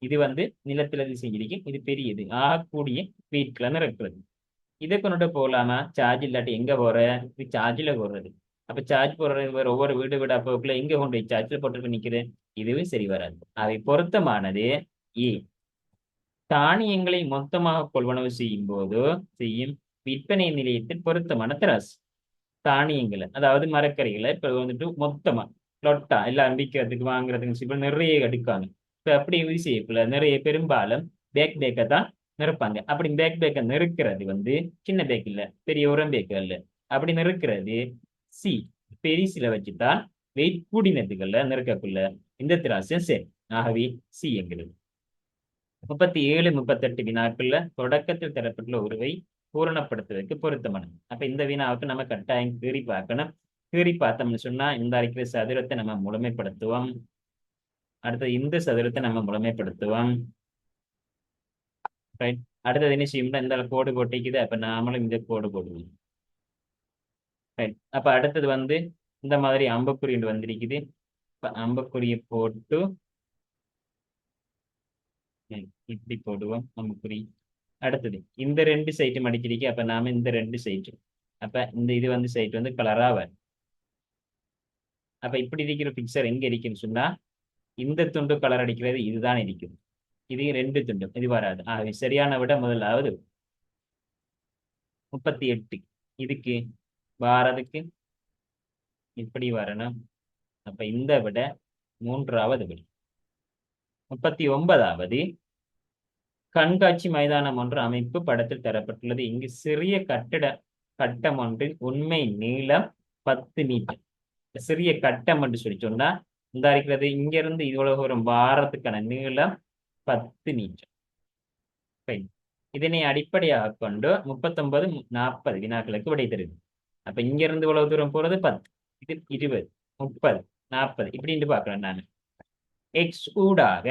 இது வந்து நிலத்துல செஞ்சிருக்கும், இது பெரியது, ஆகக்கூடிய வீட்டுல இருக்கிறது. இதை கொண்டுட்டு போகலாமா? சார்ஜ் இல்லாட்டி எங்க போற? இது சார்ஜில் போடுறது. அப்ப சார்ஜ் போடுறது வேற, ஒவ்வொரு வீடு வீடா போக்குள்ள எங்க கொண்டு போய் சார்ஜில் போட்டு நிக்கிறேன், இதுவும் சரி வராது. அவை பொருத்தமானது ஏ. தானியங்களை மொத்தமாக கொள்வனவு செய்யும் போது செய்யும் விற்பனை நிலையத்தில் பொருத்தமான தராசு. தானியங்களை, அதாவது மரக்கறிகளை இப்ப வந்துட்டு மொத்தமா லொட்டா எல்லாம் விற்கிறதுக்கு வாங்குறதுக்கு இப்ப நிறைய எடுக்காங்க. இப்ப அப்படி இது செய்யக்குள்ள நிறைய பெரும்பாலும் பேக்கை தான் நிறுப்பாங்க. அப்படி பேக்கை நெருக்கிறது வந்து சின்ன பேக் இல்ல, பெரிய உரம் பேக்கு இல்ல. அப்படி நெருக்கிறது சி, பெரிசில வச்சுதான் வெயிட் கூடினதுகள்ல நெருக்கக்குள்ள இந்த திராசம் சரி. ஆகவே சி என்கிறது. 37, 38 வினாக்கள்ல தொடக்கத்தில் தரப்பட்டுள்ள உருவை பூரணப்படுத்துவதற்கு பொருத்தமானது. அப்ப இந்த வினாவுக்கு நம்ம கட்டாயம் கீறி பார்க்கணும். கீறி பார்த்தோம்னு சொன்னா இந்த இருக்கிற சதுரத்தை நம்ம முழுமைப்படுத்துவோம். அடுத்தது இந்த சதுரத்தை நம்ம முழுமைப்படுத்துவோம். ரைட். அடுத்தது என்ன செய்யும்னா இந்த கோடு போட்டிக்குது, அப்ப நாமளும் இந்த கோடு போடுவோம். ரைட். அப்ப அடுத்தது வந்து இந்த மாதிரி அம்புக்குறி வந்திருக்குது. இப்ப அம்புக்குறியை போட்டு இப்படி போடுவோம் அம்புக்குறி. அடுத்தது இந்த ரெண்டு சைட்டும் அடிச்சிருக்கு. அப்ப நாம இந்த ரெண்டு சைட்டும், அப்ப இந்த இது வந்து சைட் வந்து கலரா வரும். அப்ப இப்படி இருக்கிற பிக்சர் எங்க இருக்குன்னு சொன்னா இந்த துண்டு கலர் அடிக்கிறது இதுதான் இருக்கும். இது ரெண்டு துண்டும் இது வராது. ஆகவே சரியான விட முதலாவது 38. இதுக்கு வாரதுக்கு இப்படி வரணும். அப்ப இந்த விட மூன்றாவது விட. 39வது, கண்காட்சி மைதானம் ஒன்று அமைப்பு படத்தில் தரப்பட்டுள்ளது. இங்கு சிறிய கட்டம் ஒன்றின் உண்மை நீளம் 10 மீட்டர். சிறிய கட்டம் என்று சொல்லி சொன்னா இந்த இருக்கிறது இங்க இருந்து இவ்வளவு ஒரு வாரத்துக்கான நீளம் 10 மீட்டர். இதனை அடிப்படையாக கொண்டு 39, 40 வினாக்களுக்கு விடை தருது. அப்ப இங்க இருந்து இவ்வளவு தூரம் போறது 10, இது 20, 30, 40 இப்படின்னு பாக்குறேன் நான். எக்ஸ் ஊடாக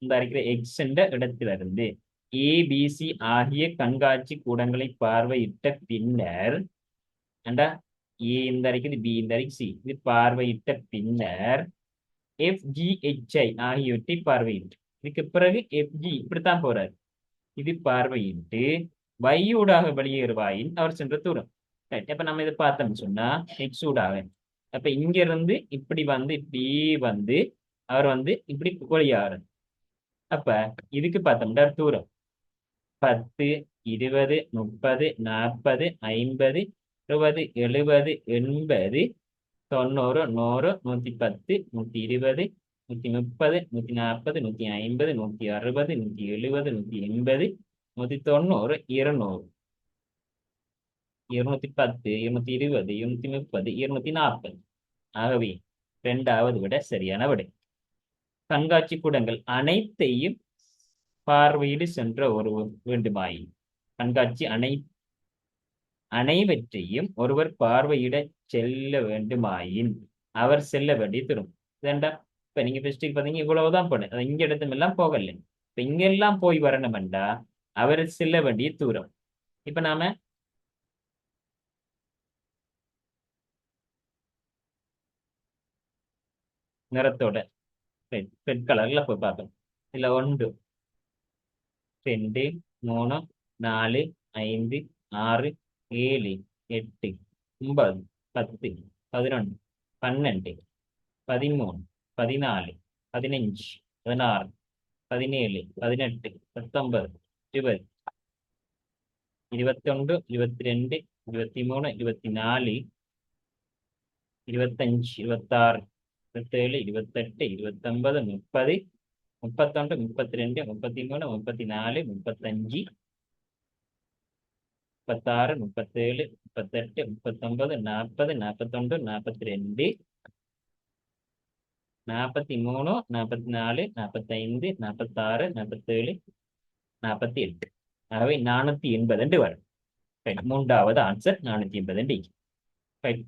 இந்த இருக்கிற எக்ஸ் என்ற இடத்திலிருந்து ஏபிசி ஆகிய கண்காட்சி கூடங்களை பார்வையிட்ட பின்னர் ஏ இந்த இருக்குது, பி இந்த சி, இது பார்வையிட்ட பின்னர் FGHI ஆகியவற்றை பார்வையிட்டு இதுக்கு பிறகு FG இப்படித்தான் போறாரு. இது பார்வையிட்டு வையூடாக வெளியேறுவாயின் அவர் சென்ற தூரம். அப்ப நம்ம இதை பார்த்தோம்னு சொன்னா எக்ஸ் ஊடாக, அப்ப இங்க இருந்து இப்படி வந்து இப்படி வந்து அவர் வந்து இப்படி வெளியாறு. அப்ப இதுக்கு பார்த்தோம்னா தூரம் 10, 20, 30, 40, 50, 60, 70, 80, 90, 100, 110, 120, 130, 140, 150, 160, 170, 180, 190, 200, 210, 220, 230, 240. ஆகவே இரண்டாவது விட சரியான விடை. கண்காட்சி கூடங்கள் அனைத்தையும் பார்வையிடு சென்ற ஒருவர் வேண்டுமாயின், கண்காட்சி அனைவற்றையும் ஒருவர் பார்வையிட செல்ல வேண்டுமாயின் அவர் செல்ல வேண்டிய தூரம். இதண்டா இப்ப நீங்க ஃபெஸ்ட்டுக்கு பாத்தீங்க இவ்வளவுதான் போனேன், இங்க இடத்துல எல்லாம் போகல. இப்ப இங்கெல்லாம் போய் வரணும்டா அவர் செல்ல வேண்டிய தூரம். இப்ப நாம நிறத்தோட ரெட் கலர்ல போய் பார்க்கணும். இதுல 1, 2, 3, 4, 5, 6, 7, 8, 9, 10, 11, 12, 13, 14, 15, 16, 17, 18, 19, 20, 21, 22, 23, 24, 25, 26, 27, 28, 29, 30, 31, 32, 33, 34, 35, 36, 37, 38, 39, 40, 41, 42, 43, 44, 45, 46, 47, 48. ஆகவே 480 வரும். ரைட். மூன்றாவது ஆன்சர் 480 ரைட்.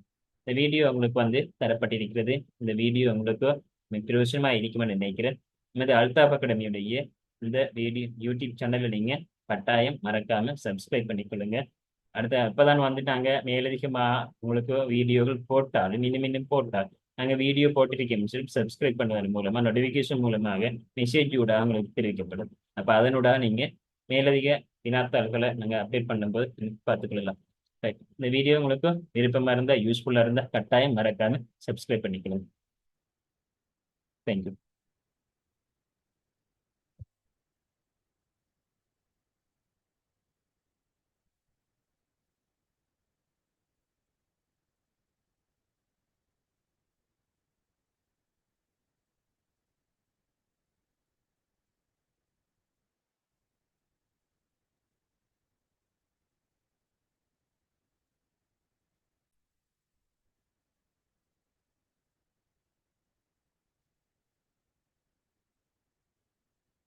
இந்த வீடியோ உங்களுக்கு தரப்பட்டிருக்கிறது. இந்த வீடியோ உங்களுக்கு பிரயோஜனமா இருக்குமென்னு நினைக்கிறேன். நமது அல்தாப் அகாடமியுடைய இந்த வீடியோ யூடியூப் சேனலை நீங்க கட்டாயம் மறக்காம சப்ஸ்கிரைப் பண்ணிக்கொள்ளுங்க. அடுத்த இப்பதான் நாங்க மேலதிகமா உங்களுக்கு வீடியோகள் போட்டால் இன்னும் போட்டால் நாங்க வீடியோ போட்டிருக்கோம் சொல்லி சப்ஸ்கிரைப் பண்ணுவதன் மூலமா நோட்டிபிகேஷன் மூலமாக மெசேஜ் ஊடாக உங்களுக்கு தெரிவிக்கப்படும். அப்ப அதனூடாக நீங்க மேலதிக வினாத்தாள்களை நாங்க அப்டேட் பண்ணும்போது பார்த்துக்கொள்ளலாம். ரைட். இந்த வீடியோ உங்களுக்கு விருப்பமா இருந்தா யூஸ்ஃபுல்லா இருந்தா கட்டாயம் மறக்காம சப்ஸ்கிரைப் பண்ணிக்கணும். தேங்க்யூ.